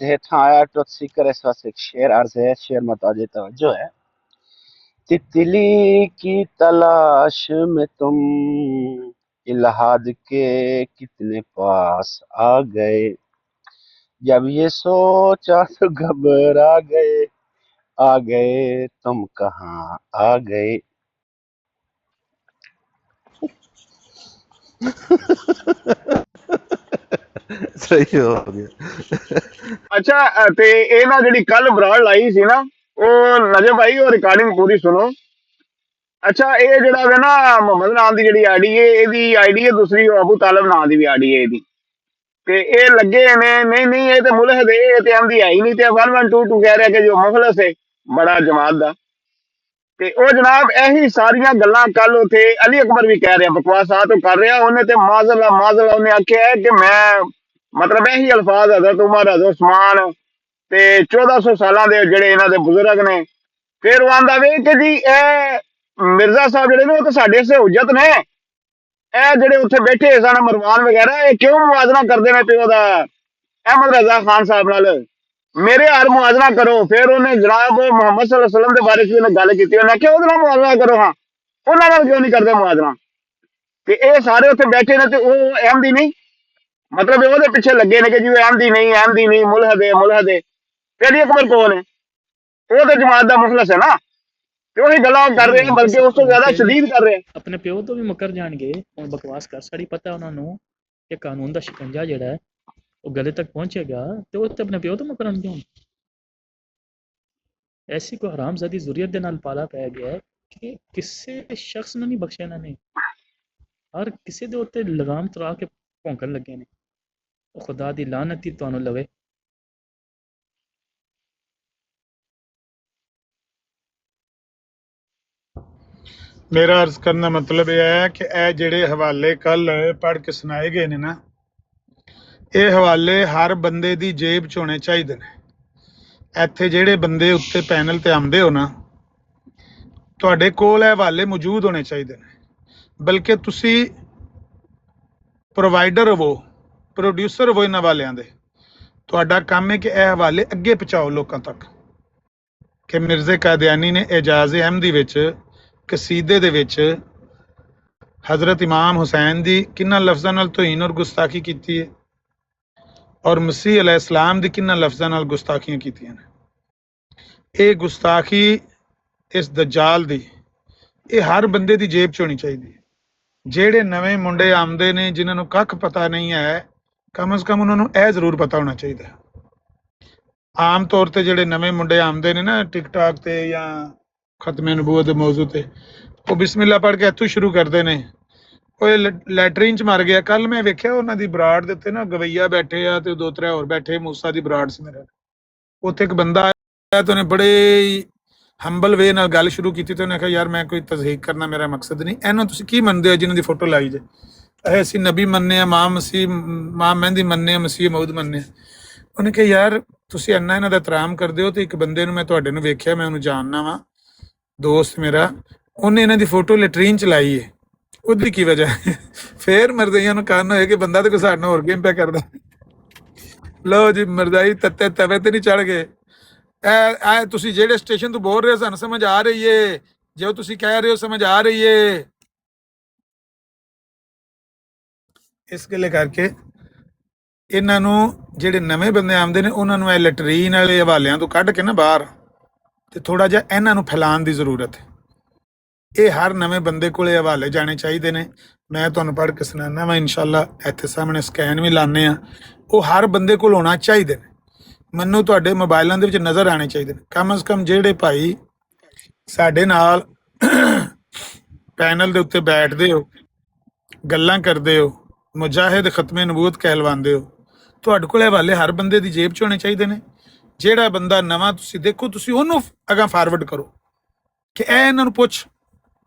हेठां आया तो सीकर इस वास्ते एक शेर अर्ज है, शेर मुताजे तवज्जो है। तितली की तलाश में तुम इलाहाद के कितने पास आ गए, जब ये सोचा तो घबरा गए तुम कहाँ आ गए। ਸਹੀ ਹੋ ਗਿਆ। ਅੱਛਾ ਤੇ ਇਹ ਨਾ ਜਿਹੜੀ ਕੱਲ ਬਰਾੜ ਲਾਈ ਸੀ ਨਾ, ਉਹ ਨਜਮ ਭਾਈ ਉਹ ਰਿਕਾਰਡਿੰਗ ਪੂਰੀ ਸੁਣੋ। ਅੱਛਾ ਇਹ ਜਿਹੜਾ ਵੇ ਨਾ ਮੁਹੰਮਦ ਨਾਮ ਦੀ ਜਿਹੜੀ ਆਈਡੀ ਹੈ, ਇਹਦੀ ਆਈਡੀ ਹੈ ਦੂਸਰੀ, ਉਹ ਅਬੂ ਤਾਲਬ ਨਾਮ ਦੀ ਵੀ ਆਈਡੀ ਹੈ ਇਹਦੀ। ਤੇ ਇਹ ਲੱਗੇ ਨੇ ਨਹੀਂ ਇਹ ਤੇ ਮੁਲਹਦ ਹੈ, ਇਹ ਤੇ ਆਂਦੀ ਹੈ ਹੀ ਨਹੀਂ, ਤੇ 1122 ਕਹਿ ਰਿਹਾ ਕਿ ਜੋ ਮੁਖਲਸ ਹੈ ਬੜਾ ਜਮਾਤ ਦਾ। ਤੇ ਉਹ ਜਨਾਬ ਇਹੀ ਸਾਰੀਆਂ ਗੱਲਾਂ ਕੱਲ ਉਥੇ ਅਲੀ ਅਕਬਰ ਵੀ ਕਹਿ ਰਿਹਾ, ਬਕਵਾਸਾਤ ਉਹ ਕਰ ਰਿਹਾ। ਉਹਨੇ ਤੇ ਮਾਜ਼ੱਲਾ ਉਹਨੇ ਆਖਿਆ ਹੈ ਕਿ ਮੈਂ ਮਤਲਬ ਇਹੀ ਅਲਫਾਜ਼ ਹਜ਼ਰਤ ਉਮਰ, ਹਜ਼ਰਤ ਉਸਮਾਨ ਤੇ 1400 ਸਾਲਾਂ ਦੇ ਜਿਹੜੇ ਇਹਨਾਂ ਦੇ ਬਜ਼ੁਰਗ ਨੇ। ਫਿਰ ਉਹ ਆਂਦਾ ਵੇ ਕਿ ਜੀ ਇਹ ਮਿਰਜ਼ਾ ਸਾਹਿਬ ਜਿਹੜੇ ਨੇ ਉਹ ਤਾਂ ਸਾਡੇ ਸੇ ਹੁਜਤ ਨੇ, ਇਹ ਜਿਹੜੇ ਉੱਥੇ ਬੈਠੇ ਸਨ ਮਰਵਾਨ ਵਗੈਰਾ, ਇਹ ਕਿਉਂ ਮੁਆਜ਼ਨਾ ਕਰਦੇ ਨੇ ਪਿਓ ਦਾ ਅਹਿਮਦ ਰਜ਼ਾ ਖਾਨ ਸਾਹਿਬ ਨਾਲ? ਮੇਰੇ ਹਰ ਮੁਆਜ਼ਨਾ ਕਰੋ। ਫਿਰ ਉਹਨੇ ਜਨਾਬ ਮੁਹੰਮਦ ਸੱਲੱਲਾਹੁ ਅਲੈਹਿ ਵਸੱਲਮ ਦੇ ਬਾਰੇ ਚ ਉਹਨੇ ਗੱਲ ਕੀਤੀ। ਉਹਨੇ ਕਿਹਾ ਉਹਦੇ ਨਾਲ ਮੁਆਜ਼ਨਾ ਕਰੋ, ਹਾਂ ਉਹਨਾਂ ਨਾਲ ਕਿਉਂ ਨਹੀਂ ਕਰਦੇ ਮੁਆਜ਼ਨਾ? ਤੇ ਇਹ ਸਾਰੇ ਉੱਥੇ ਬੈਠੇ ਨੇ ਤੇ ਉਹ ਅਹਿਮਦੀ ਨਹੀਂ, ਮਤਲਬ ਉਹਦੇ ਪਿੱਛੇ ਲੱਗੇ ਨੇ ਕਿ ਜੀ ਉਹ ਅਹਿਮਦੀ ਨਹੀਂ, ਮੁਲਹਦ ਹੈ। ਤੇ ਅਲੀ ਅਕਬਰ ਕੌਣ ਹੈ? ਉਹ ਤੇ ਜਮਾਤ ਦਾ ਮੁਖਲਸ ਹੈ ਨਾ। ਤੇ ਉਹੀ ਗੱਲਾਂ ਕਰ ਰਹੇ ਨੇ, ਬਲਕਿ ਉਸ ਤੋਂ ਜ਼ਿਆਦਾ ਸ਼ਦੀਦ ਕਰ ਰਹੇ। ਆਪਣੇ ਪਿਓ ਤੋਂ ਵੀ ਮੁੱਕਰ ਜਾਣਗੇ। ਹੁਣ ਬਕਵਾਸ ਕਰ ਸਾੜੀ ਪਤਾ ਉਹਨਾਂ ਨੂੰ ਕਿ ਕਾਨੂੰਨ ਦਾ ਸ਼ਿਕੰਜਾ ਜਿਹੜਾ ਹੈ ਉਹ ਗਲੇ ਤੱਕ ਪਹੁੰਚੇਗਾ, ਤੇ ਉਹ ਤੇ ਆਪਣੇ ਪਿਓ ਤੋਂ ਮੁੱਕਰਨਗੇ। ਹੁਣ ਐਸੀ ਕੋਈ ਹਰਾਮਜ਼ਾਦੀ ਜ਼ੁਰੀਅਤ ਦੇ ਨਾਲ ਪਾਲਾ ਪੈ ਗਿਆ ਕਿ ਕਿਸੇ ਸ਼ਖਸ ਨੂੰ ਨਹੀਂ ਬਖਸ਼ਿਆ ਇਹਨਾਂ ਨੇ, ਹਰ ਕਿਸੇ ਦੇ ਉੱਤੇ ਲਗਾਮ ਤਰਾ ਕੇ ਭੌਂਕਣ ਲੱਗੇ ਨੇ। ਉਹ ਖੁਦਾ ਦੀ ਲਾਨਤ ਹੀ ਤੁਹਾਨੂੰ ਲਵੇ। ਮੇਰਾ ਅਰਜ਼ ਕਰਨ ਦਾ ਮਤਲਬ ਇਹ ਹੈ ਕਿ ਇਹ ਜਿਹੜੇ ਹਵਾਲੇ ਕੱਲ ਪੜ੍ਹ ਕੇ ਸੁਣਾਏ ਗਏ ਨੇ ਨਾ, ਇਹ ਹਵਾਲੇ ਹਰ ਬੰਦੇ ਦੀ ਜੇਬ 'ਚ ਹੋਣੇ ਚਾਹੀਦੇ ਨੇ। ਇੱਥੇ ਜਿਹੜੇ ਬੰਦੇ ਉੱਤੇ ਪੈਨਲ ਤੇ ਆਉਂਦੇ ਹੋ ਨਾ, ਤੁਹਾਡੇ ਕੋਲ ਇਹ ਹਵਾਲੇ ਮੌਜੂਦ ਹੋਣੇ ਚਾਹੀਦੇ ਨੇ। ਬਲਕਿ ਤੁਸੀਂ ਪ੍ਰੋਵਾਈਡਰ ਹੋਵੋ, ਪ੍ਰੋਡਿਊਸਰ ਹੋਵੋ ਇਹਨਾਂ ਹਵਾਲਿਆਂ ਦੇ। ਤੁਹਾਡਾ ਕੰਮ ਹੈ ਕਿ ਇਹ ਹਵਾਲੇ ਅੱਗੇ ਪਹੁੰਚਾਓ ਲੋਕਾਂ ਤੱਕ ਕਿ ਮਿਰਜ਼ੇ ਕਾਦੀਆਨੀ ਨੇ ਇਜਾਜ਼ ਅਹਿਮਦੀ ਵਿੱਚ ਕਸੀਦੇ ਦੇ ਵਿੱਚ ਹਜ਼ਰਤ ਇਮਾਮ ਹੁਸੈਨ ਦੀ ਕਿੰਨਾ ਲਫ਼ਜ਼ਾਂ ਨਾਲ ਤੋਹੀਨ ਔਰ ਗੁਸਤਾਖੀ ਕੀਤੀ ਹੈ, ਔਰ ਮਸੀਹ अलैहिस्सलाम ਦੀ ਕਿੰਨਾ ਲਫ਼ਜ਼ਾਂ ਨਾਲ ਗੁਸਤਾਖੀਆਂ ਕੀਤੀਆਂ ਨੇ। ਇਹ ਗੁਸਤਾਖੀ ਇਸ ਦਜਾਲ ਦੀ ਇਹ ਹਰ ਬੰਦੇ ਦੀ ਜੇਬ 'ਚ ਹੋਣੀ ਚਾਹੀਦੀ ਹੈ। ਜਿਹੜੇ ਨਵੇਂ ਮੁੰਡੇ ਆਉਂਦੇ ਨੇ ਜਿਨ੍ਹਾਂ ਨੂੰ ਕੱਖ ਪਤਾ ਨਹੀਂ ਹੈ, ਕਮ ਅਜ਼ ਕਮ ਉਹਨਾਂ ਨੂੰ ਇਹ ਜ਼ਰੂਰ ਪਤਾ ਹੋਣਾ ਚਾਹੀਦਾ। ਆਮ ਤੌਰ ਤੇ ਜਿਹੜੇ ਨਵੇਂ ਮੁੰਡੇ ਆਉਂਦੇ ਨੇ ਨਾ ਟਿਕਟਾਕ ਤੇ ਜਾਂ ਖਤਮੇ ਨਬੂਵਤ ਦੇ ਮੌਜੂ ਤੇ, ਉਹ ਬਿਸਮਿਲ੍ਲਾ ਪੜ੍ਹ ਕੇ ਇੱਥੋਂ ਸ਼ੁਰੂ ਕਰਦੇ ਨੇ। ਉਹ ਲੈਟਰੀਨ 'ਚ ਮਰ ਗਿਆ। ਕੱਲ ਮੈਂ ਵੇਖਿਆ ਉਹਨਾਂ ਦੀ ਬਰਾੜ ਦੇ ਉੱਤੇ ਨਾ ਗਵਈਆ ਬੈਠੇ ਆ ਤੇ 2-3 ਹੋਰ ਬੈਠੇ। ਮੂਸਾ ਦੀ ਬਰਾੜ ਸੀ ਮੇਰੇ। ਉੱਥੇ ਇੱਕ ਬੰਦਾ ਆਇਆ ਤੇ ਉਹਨੇ ਬੜੇ ਹੀ ਹੰਬਲ ਵੇ ਨਾਲ ਗੱਲ ਸ਼ੁਰੂ ਕੀਤੀ ਤੇ ਉਹਨੇ ਕਿਹਾ ਯਾਰ ਮੈਂ ਕੋਈ ਤਸਦੀਕ ਕਰਨਾ ਮੇਰਾ ਮਕਸਦ ਨਹੀਂ। ਇਹਨਾਂ ਤੁਸੀਂ ਕੀ ਮੰਨਦੇ ਹੋ ਜਿਨ੍ਹਾਂ ਦੀ ਫੋਟੋ ਲਾਈ ਜੇ? ਅਸੀਂ ਨਬੀ ਮੰਨਦੇ ਹਾਂ, ਮਾਂ ਮਹਿੰਦੀ ਮੰਨਦੇ ਹਾਂ, ਮਸੀਹ ਮਊਦ ਮੰਨਦੇ ਹਾਂ। ਉਹਨੇ ਕਿਹਾ ਯਾਰ ਤੁਸੀਂ ਇੰਨਾ ਇਹਨਾਂ ਦਾ ਇਤਰਾਮ ਕਰਦੇ ਹੋ ਤੇ ਇੱਕ ਬੰਦੇ ਨੂੰ ਮੈਂ ਤੁਹਾਡੇ ਨੂੰ ਵੇਖਿਆ, ਮੈਂ ਉਹਨੂੰ ਜਾਣਨਾ ਵਾ, ਦੋਸਤ ਮੇਰਾ, ਉਹਨੇ ਇਹਨਾਂ ਦੀ ਫੋਟੋ ਲੈਟਰੀਨ 'ਚ ਲਾਈ ਹੈ। ਉਹਦੀ ਕੀ ਵਜ੍ਹਾ ਹੈ? ਫੇਰ ਮਰਦਾਈਆਂ ਨੂੰ ਕਾਰਨ ਹੋਏ ਕਿ ਬੰਦਾ ਤੇ ਕੋਈ ਸਾਡੇ ਨਾਲ ਹੋਰ ਗੇਮ ਪਿਆ ਕਰਦਾ। ਲਓ ਜੀ ਮਰਦਾਈ ਤੱਤੇ ਤਵੇ ਤੇ ਨਹੀਂ ਚੜ ਗਏ। ਇਹ ਤੁਸੀਂ ਜਿਹੜੇ ਸਟੇਸ਼ਨ ਤੋਂ ਬੋਲ ਰਹੇ ਹੋ ਸਾਨੂੰ ਸਮਝ ਆ ਰਹੀ ਏ, ਜੋ ਤੁਸੀਂ ਕਹਿ ਰਹੇ ਹੋ ਸਮਝ ਆ ਰਹੀ ਏ। ਇਸ ਗੱਲੇ ਕਰਕੇ ਇਹਨਾਂ ਨੂੰ ਜਿਹੜੇ ਨਵੇਂ ਬੰਦੇ ਆਉਂਦੇ ਨੇ ਉਹਨਾਂ ਨੂੰ ਇਹ ਲੈਟਰੀਨ ਵਾਲੇ ਹਵਾਲਿਆਂ ਤੋਂ ਕੱਢ ਕੇ ਨਾ ਬਾਹਰ ਤੇ ਥੋੜਾ ਜਿਹਾ ਇਹਨਾਂ ਨੂੰ ਫੈਲਾਉਣ ਦੀ ਜ਼ਰੂਰਤ ਹੈ। ਇਹ ਹਰ ਨਵੇਂ ਬੰਦੇ ਕੋਲੇ ਹਵਾਲੇ ਜਾਣੇ ਚਾਹੀਦੇ ਨੇ। ਮੈਂ ਤੁਹਾਨੂੰ ਪੜ੍ਹ ਕੇ ਸੁਣਾਉਣਾ ਵਾ ਇਨਸ਼ਾਅੱਲਾ। ਇੱਥੇ ਸਾਹਮਣੇ ਸਕੈਨ ਵੀ ਲਾਉਂਦੇ ਆ। ਉਹ ਹਰ ਬੰਦੇ ਕੋਲ ਹੋਣਾ ਚਾਹੀਦੇ ਨੇ। ਮੈਨੂੰ ਤੁਹਾਡੇ ਮੋਬਾਈਲਾਂ ਦੇ ਵਿੱਚ ਨਜ਼ਰ ਆਉਣੇ ਚਾਹੀਦੇ ਨੇ। ਕਮ ਅਜ਼ ਕਮ ਜਿਹੜੇ ਭਾਈ ਸਾਡੇ ਨਾਲ ਪੈਨਲ ਦੇ ਉੱਤੇ ਬੈਠਦੇ ਹੋ, ਗੱਲਾਂ ਕਰਦੇ ਹੋ, ਮੁਜਾਹਿਦ ਖਤਮੇ ਨਬੂਵਤ ਕਹਿਲਵਾਉਂਦੇ ਹੋ, ਤੁਹਾਡੇ ਕੋਲ ਹਵਾਲੇ ਹਰ ਬੰਦੇ ਦੀ ਜੇਬ 'ਚ ਹੋਣੇ ਚਾਹੀਦੇ ਨੇ। ਜਿਹੜਾ ਬੰਦਾ ਨਵਾਂ ਤੁਸੀਂ ਦੇਖੋ, ਤੁਸੀਂ ਉਹਨੂੰ ਅਗਾਂਹ ਫਾਰਵਰਡ ਕਰੋ ਕਿ ਇਹ ਇਹਨਾਂ ਨੂੰ ਪੁੱਛ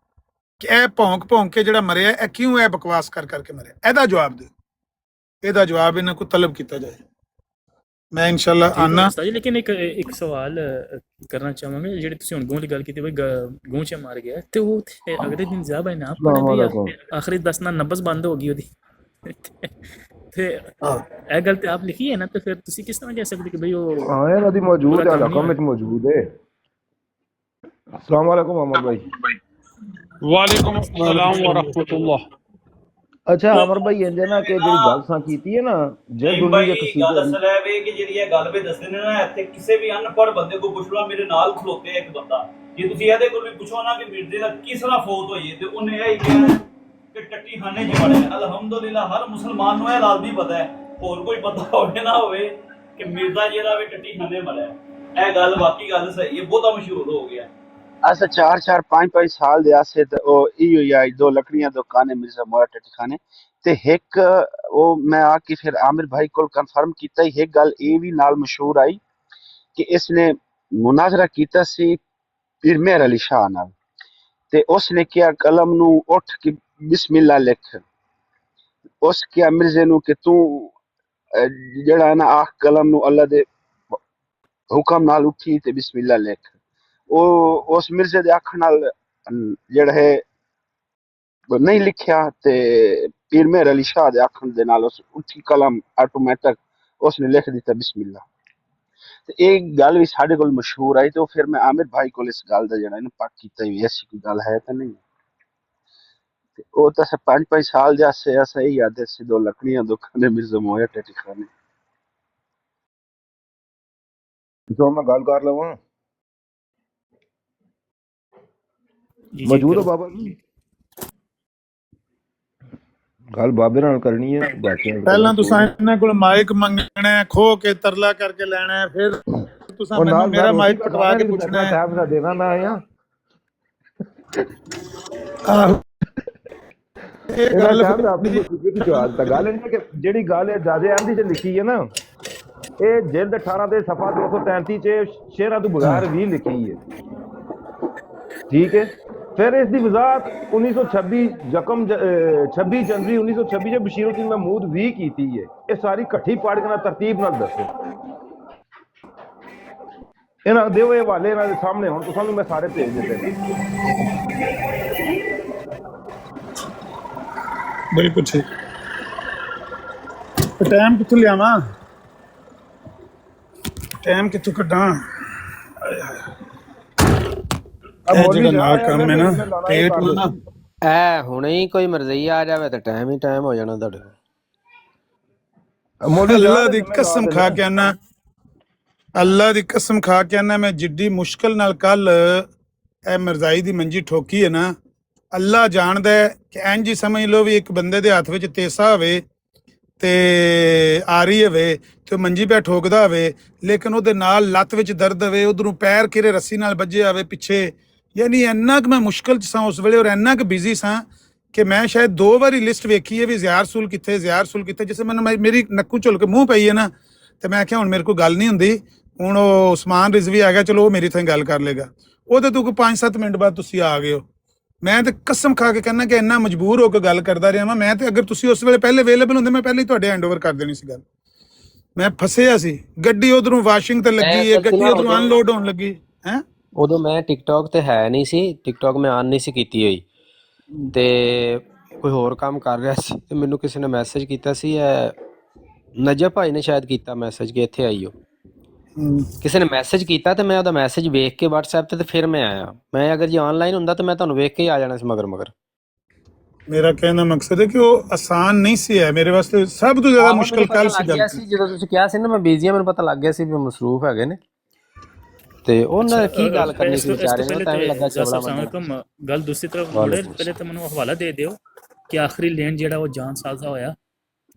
ਕਿ ਇਹ ਭੌਂਕ ਕੇ ਜਿਹੜਾ ਮਰਿਆ ਇਹ ਕਿਉਂ ਇਹ ਬਕਵਾਸ ਕਰਕੇ ਮਰਿਆ। ਇਹਦਾ ਜਵਾਬ ਦਿਓ। ਇਹਦਾ ਜਵਾਬ ਇਹਨਾਂ ਕੋਲ ਤਲਬ ਕੀਤਾ ਜਾਏ। ਮੈਂ ਇਨਸ਼ਾਅੱਲਾ ਆਨਾ। ਉਸਤਾਦ ਜੀ ਲੇਕਿਨ ਇੱਕ ਸਵਾਲ ਕਰਨਾ ਚਾਹਾਂਗੇ, ਜਿਹੜੀ ਤੁਸੀਂ ਹੁਣ ਗੂੰ ਦੀ ਗੱਲ ਕੀਤੀ ਬਈ ਗੂੰ ਚ ਮਾਰ ਗਿਆ ਤੇ ਉਹ ਅਗਲੇ ਦਿਨ ਜ਼ਿਆ ਭਾਈ ਨਾ ਪੜ੍ਹੇ ਗਏ, ਆਖਰੀ 10 ਨਾਲ ਨਬਜ਼ ਬੰਦ ਹੋ ਗਈ ਉਹਦੀ ਤੇ ਇਹ ਗੱਲ ਤੇ ਆਪ ਲਿਖੀ ਹੈ ਨਾ, ਤੇ ਫਿਰ ਤੁਸੀਂ ਕਿਸ ਤਰ੍ਹਾਂ ਕਹਿ ਸਕਦੇ ਕਿ ਬਈ ਉਹ ਹਾਂ ਇਹਨਾਂ ਦੀ ਮੌਜੂਦ ਹੈ, ਰਕਮ ਵਿੱਚ ਮੌਜੂਦ ਹੈ। अस्सलाम वालेकुम अमर भाई। वालेकुम अस्सलाम व रहमतुल्लाह। अच्छा अमर भाई इंजे ना कि ਜਿਹੜੀ ਗੱਲ ਸਾਂ ਕੀਤੀ ਹੈ ਨਾ ਜੇ ਦੁਨੀਆ ਦੇ भाई ਗੱਲ ਅਸਲ ਹੈ ਵੇ ਕਿ ਜਿਹੜੀ ਇਹ ਗੱਲ ਵੇ ਦੱਸਦੇ ਨੇ ਨਾ, ਇੱਥੇ ਕਿਸੇ ਵੀ ਅਨਪੜ੍ਹ ਬੰਦੇ ਕੋ ਪੁੱਛ ਲਓ, ਮੇਰੇ ਨਾਲ ਖਲੋਤੇ ਇੱਕ ਬੰਦਾ, ਜੇ ਤੁਸੀਂ ਇਹਦੇ ਕੋਲ ਵੀ ਪੁੱਛੋ ਨਾ ਕਿ ਮਿਰਜ਼ੇ ਦਾ ਕਿਸ ਤਰ੍ਹਾਂ ਫੌਤ ਹੋਈ ਹੈ, ਤੇ ਉਹਨੇ ਇਹ ਹੀ ਕਿਹਾ ਕਿ ਟੱਟੀ ਖਾਨੇ ਚ ਵੜੇ। ਅਲਹਮਦੁਲਿਲਾ ਹਰ ਮੁਸਲਮਾਨ ਨੂੰ ਇਹ ਲਾਜ਼ਮੀ ਪਤਾ ਹੈ, ਹੋਰ ਕੋਈ ਪਤਾ ਹੋਵੇ ਨਾ ਹੋਵੇ ਕਿ ਮਿਰਜ਼ਾ ਜਿਹੜਾ ਵੇ ਟੱਟੀ ਖਾਨੇ ਮਰਿਆ। ਇਹ ਗੱਲ ਵਾਕਈ ਗੱਲ ਸਹੀ ਹੈ, ਬਹੁਤਾ ਮਸ਼ਹੂਰ ਹੋ ਗਿਆ। असा 4-4 5-5 साल दे आसे ते ओ इयो या दो लकड़ियां दुकाने मिर्जा मोया टट्टी खाने ते एक ओ मैं आके फिर आमिर भाई को कंफर्म कीता ही एक गल ए भी नाल मशहूर आई कि इसने मुनाजरा कीता सी पीर मेहर अली शाह नाल ते उसने क्या कलम नु उठ के बिस्मिल्लाह लिख, उस क्या मिर्जे नु कि तू जेड़ा ना आख कलम नु अल्लाह दे हुक्म नाल उठी ते बिस्मिल्लाह लिख। उस मिर्जे दे आखण नाल जेड़ा है नहीं लिखिया ते पीर मेहर अली शाह दे आखण दे नाल उस उठी कलम ऑटोमेटिक उसने लिख दिता बिस्मिल्लाह। ते एक गल भी साडे कोल मशहूर आई, तो फिर मैं आमिर भाई कोल इस गल दा जेड़ा ना पक कीता भी ऐसी कोई गल है तां नहीं। ते ओ तां 5-5 साल जासे ऐसा ही याद है, दो लकड़ियां दुकाने मिर्जा मोया टट्टी खाने। तो मैं गल कर लवां मौजूद हो बाबा जी, गल बाबे नाल करनी है। ਪਹਿਲਾਂ ਤੁਸੀਂ ਇਹਨਾਂ ਕੋਲ ਮਾਈਕ ਮੰਗਣਾ ਹੈ, ਖੋ ਕੇ ਤਰਲਾ ਕਰਕੇ ਲੈਣਾ ਹੈ, ਫਿਰ ਤੁਸੀਂ ਮੈਨੂੰ ਮੇਰਾ ਮਾਈਕ ਪਟਵਾ ਕੇ ਪੁੱਛਣਾ ਹੈ। ਸਾਹਿਬ ਦਾ ਦੇਣਾ ਮੈਂ ਆਇਆ ਆਹੋ ਇਹ ਗੱਲ ਜਵਾਬ ਤਾਂ ਗੱਲ ਨਹੀਂ ਕਿ ਜਿਹੜੀ ਗੱਲ ਹੈ ਦਾਦੇ ਆਂਦੀ ਚ ਲਿਖੀ ਹੈ ਨਾ, ਇਹ ਜਿਲਦ 18 ਦੇ ਸਫਾ 233 ਚ ਸ਼ੇਰਾਂ ਤੋਂ ਬਗੈਰ ਵੀ ਲਿਖੀ ਹੈ, ਠੀਕ ਹੈ। फिर इसकी वजाहत 1926 26 जनवरी 1926 ਚ ਬਸ਼ੀਰੁद्दीन महमूद भी की है। ये सारी इकट्ठी पढ़ के ना तरतीब ਨਾਲ ਦੱਸੋ, ਇਹਨਾਂ ਦਿਓ ਇਹ ਹਵਾਲੇ ਇਹਨਾਂ ਦੇ ਸਾਹਮਣੇ ਹੁਣ ਤੁਹਾਨੂੰ ਮੈਂ ਸਾਰੇ ਭੇਜ ਦਿੱਤੇ ਨੇ। ਬਿਲਕੁਲ ਠੀਕ। ਟਾਈਮ ਕਿੱਥੋਂ ਲਿਆਵਾਂ, ਟਾਈਮ ਕਿੱਥੋਂ ਕੱਢਾਂ? ਜਿਹੜਾ ਨਾ ਕੰਮ ਹੈ ਨਾ ਪੇਟ ਨੂੰ ਨਾ ਐ ਹੁਣੇ ਹੀ ਕੋਈ ਮਰਜ਼ਈ ਆ ਜਾਵੇ ਤਾਂ ਟਾਈਮ ਹੀ ਟਾਈਮ ਹੋ ਜਾਣਾ ਤੁਹਾਡੇ ਕੋਲ। ਅੱਲਾ ਦੀ ਕਸਮ ਖਾ ਕੇ ਆਨਾ, ਅੱਲਾ ਦੀ ਕਸਮ ਖਾ ਕੇ ਆਨਾ, ਮੈਂ ਜਿੱਡੀ ਮੁਸ਼ਕਲ ਨਾਲ ਕੱਲ ਇਹ ਮਰਜ਼ਾਈ ਦੀ ਮੰਜੀ ਠੋਕੀ ਹੈ ਨਾ, ਅੱਲਾ ਜਾਣਦਾ ਕਿ ਇੰਝ ਹੀ ਸਮਝ ਲਓ ਵੀ ਇੱਕ ਬੰਦੇ ਦੇ ਹੱਥ ਵਿੱਚ ਤੇਸਾ ਹੋਵੇ ਤੇ ਆ ਰਹੀ ਹੋਵੇ ਤੇ ਮੰਜੀ ਪੈ ਠੋਕਦਾ ਹੋਵੇ, ਲੇਕਿਨ ਉਹਦੇ ਨਾਲ ਲੱਤ ਵਿੱਚ ਦਰਦ ਹੋਵੇ, ਉਧਰੋਂ ਪੈਰ ਕਿਰੇ ਰੱਸੀ ਨਾਲ ਵੱਜੇ ਹੋਵੇ ਪਿੱਛੇ। ਯਾਨੀ ਇੰਨਾ ਕੁ ਮੈਂ ਮੁਸ਼ਕਲ 'ਚ ਸਾਂ ਉਸ ਵੇਲੇ, ਔਰ ਇੰਨਾ ਕੁ ਬਿਜ਼ੀ ਸਾਂ ਕਿ ਮੈਂ ਸ਼ਾਇਦ 2 ਵਾਰੀ ਲਿਸਟ ਵੇਖੀ ਹੈ ਵੀ ਜ਼ਿਆਰ ਸੂਲ ਕਿੱਥੇ, ਜ਼ਿਆਰ ਸੂਲ ਕਿੱਥੇ। ਜਿਸ ਮੈਨੂੰ ਮੇਰੀ ਨੱਕੂ ਝੁਲ ਕੇ ਮੂੰਹ ਪਈ ਹੈ ਨਾ, ਤੇ ਮੈਂ ਕਿਹਾ ਹੁਣ ਮੇਰੇ ਕੋਲ ਗੱਲ ਨਹੀਂ ਹੁੰਦੀ, ਹੁਣ ਉਹ ਉਸਮਾਨ ਰਿਜ਼ਵੀ ਆ ਗਿਆ, ਚਲੋ ਉਹ ਮੇਰੀ ਥਾਂ ਗੱਲ ਕਰ ਲੇਗਾ। ਉਹਦੇ ਤੋਂ ਕੋਈ 5-7 ਮਿੰਟ ਬਾਅਦ ਤੁਸੀਂ ਆ ਗਏ ਹੋ। ਮੈਂ ਤੇ ਕਸਮ ਖਾ ਕੇ ਕਹਿੰਦਾ ਕਿ ਇੰਨਾ ਮਜਬੂਰ ਹੋ ਕੇ ਗੱਲ ਕਰਦਾ ਰਿਹਾ ਵਾਂ ਮੈਂ, ਤੇ ਅਗਰ ਤੁਸੀਂ ਉਸ ਵੇਲੇ ਪਹਿਲੇ ਅਵੇਲੇਬਲ ਹੁੰਦੇ ਮੈਂ ਪਹਿਲੇ ਹੀ ਤੁਹਾਡੇ ਹੈਂਡਓਵਰ ਕਰ ਦੇਣੀ ਸੀ ਗੱਲ। ਮੈਂ ਫਸਿਆ ਸੀ, ਗੱਡੀ ਉਧਰੋਂ ਵਾਸ਼ਿੰਗ ਤੇ ਲੱਗੀ ਹੈ, ਗੱਡੀ ਉਧਰੋਂ ਅਨਲੋਡ ਹੋਣ ਲੱਗੀ ਹੈ। ਉਦੋਂ ਮੈਂ ਟਿਕਟੌਕ ਤੇ ਹੈ ਨਹੀਂ ਸੀ, ਟਿਕਟੌਕ ਮੈਂ ਆਨ ਨਹੀਂ ਸੀ ਕੀਤੀ ਹੋਈ, ਤੇ ਕੋਈ ਹੋਰ ਕੰਮ ਕਰ ਰਿਹਾ ਸੀ, ਤੇ ਮੈਨੂੰ ਕਿਸੇ ਨੇ ਮੈਸੇਜ ਕੀਤਾ ਸੀ, ਨਜਬ ਭਾਈ ਨੇ ਸ਼ਾਇਦ ਕੀਤਾ ਮੈਸੇਜ ਕਿ ਇੱਥੇ ਆਈਓ। ਕਿਸੇ ਨੇ ਮੈਸੇਜ ਕੀਤਾ ਤੇ ਮੈਂ ਉਹਦਾ ਮੈਸੇਜ ਵੇਖ ਕੇ WhatsApp ਤੇ ਫਿਰ ਮੈਂ ਆਇਆ। ਮੈਂ ਅਗਰ ਜੇ ਆਨਲਾਈਨ ਹੁੰਦਾ ਤਾਂ ਮੈਂ ਤੁਹਾਨੂੰ ਵੇਖ ਕੇ ਹੀ ਆ ਜਾਣਾ ਸੀ ਮਗਰ। ਮੇਰਾ ਕਹਿਣ ਦਾ ਮਕਸਦ ਹੈ ਕਿ ਉਹ ਆਸਾਨ ਨਹੀਂ ਸੀ ਹੈ ਮੇਰੇ ਵਾਸਤੇ, ਸਭ ਤੋਂ ਜ਼ਿਆਦਾ ਮੁਸ਼ਕਲ ਕੱਲ ਸੀ ਗੱਲ ਸੀ। ਜਦੋਂ ਤੁਸੀਂ ਕਿਹਾ ਸੀ ਨਾ ਮੈਂ ਬਿਜ਼ੀ ਆ, ਮੈਨੂੰ ਪਤਾ ਲੱਗ ਗਿਆ ਸੀ ਵੀ ਮਸਰੂਫ ਹੈਗੇ ਨੇ, ਤੇ ਉਹਨਾਂ ਕੀ ਗੱਲ ਕਰਨੀ ਸੀ ਵਿਚਾਰੇ ਨੇ, ਤਾਂ ਐਵੇਂ ਲੱਗਾ ਚਵੜਾ ਬੰਦਾ। ਗੱਲ ਦੂਸਰੀ ਤਰਫ ਮੁੜੇ, ਪਹਿਲੇ ਤਾਂ ਮੈਨੂੰ ਹਵਾਲਾ ਦੇ ਦਿਓ ਕਿ ਆਖਰੀ ਲੈਣ ਜਿਹੜਾ ਉਹ ਜਾਨ ਸਾਜ਼ਾ ਹੋਇਆ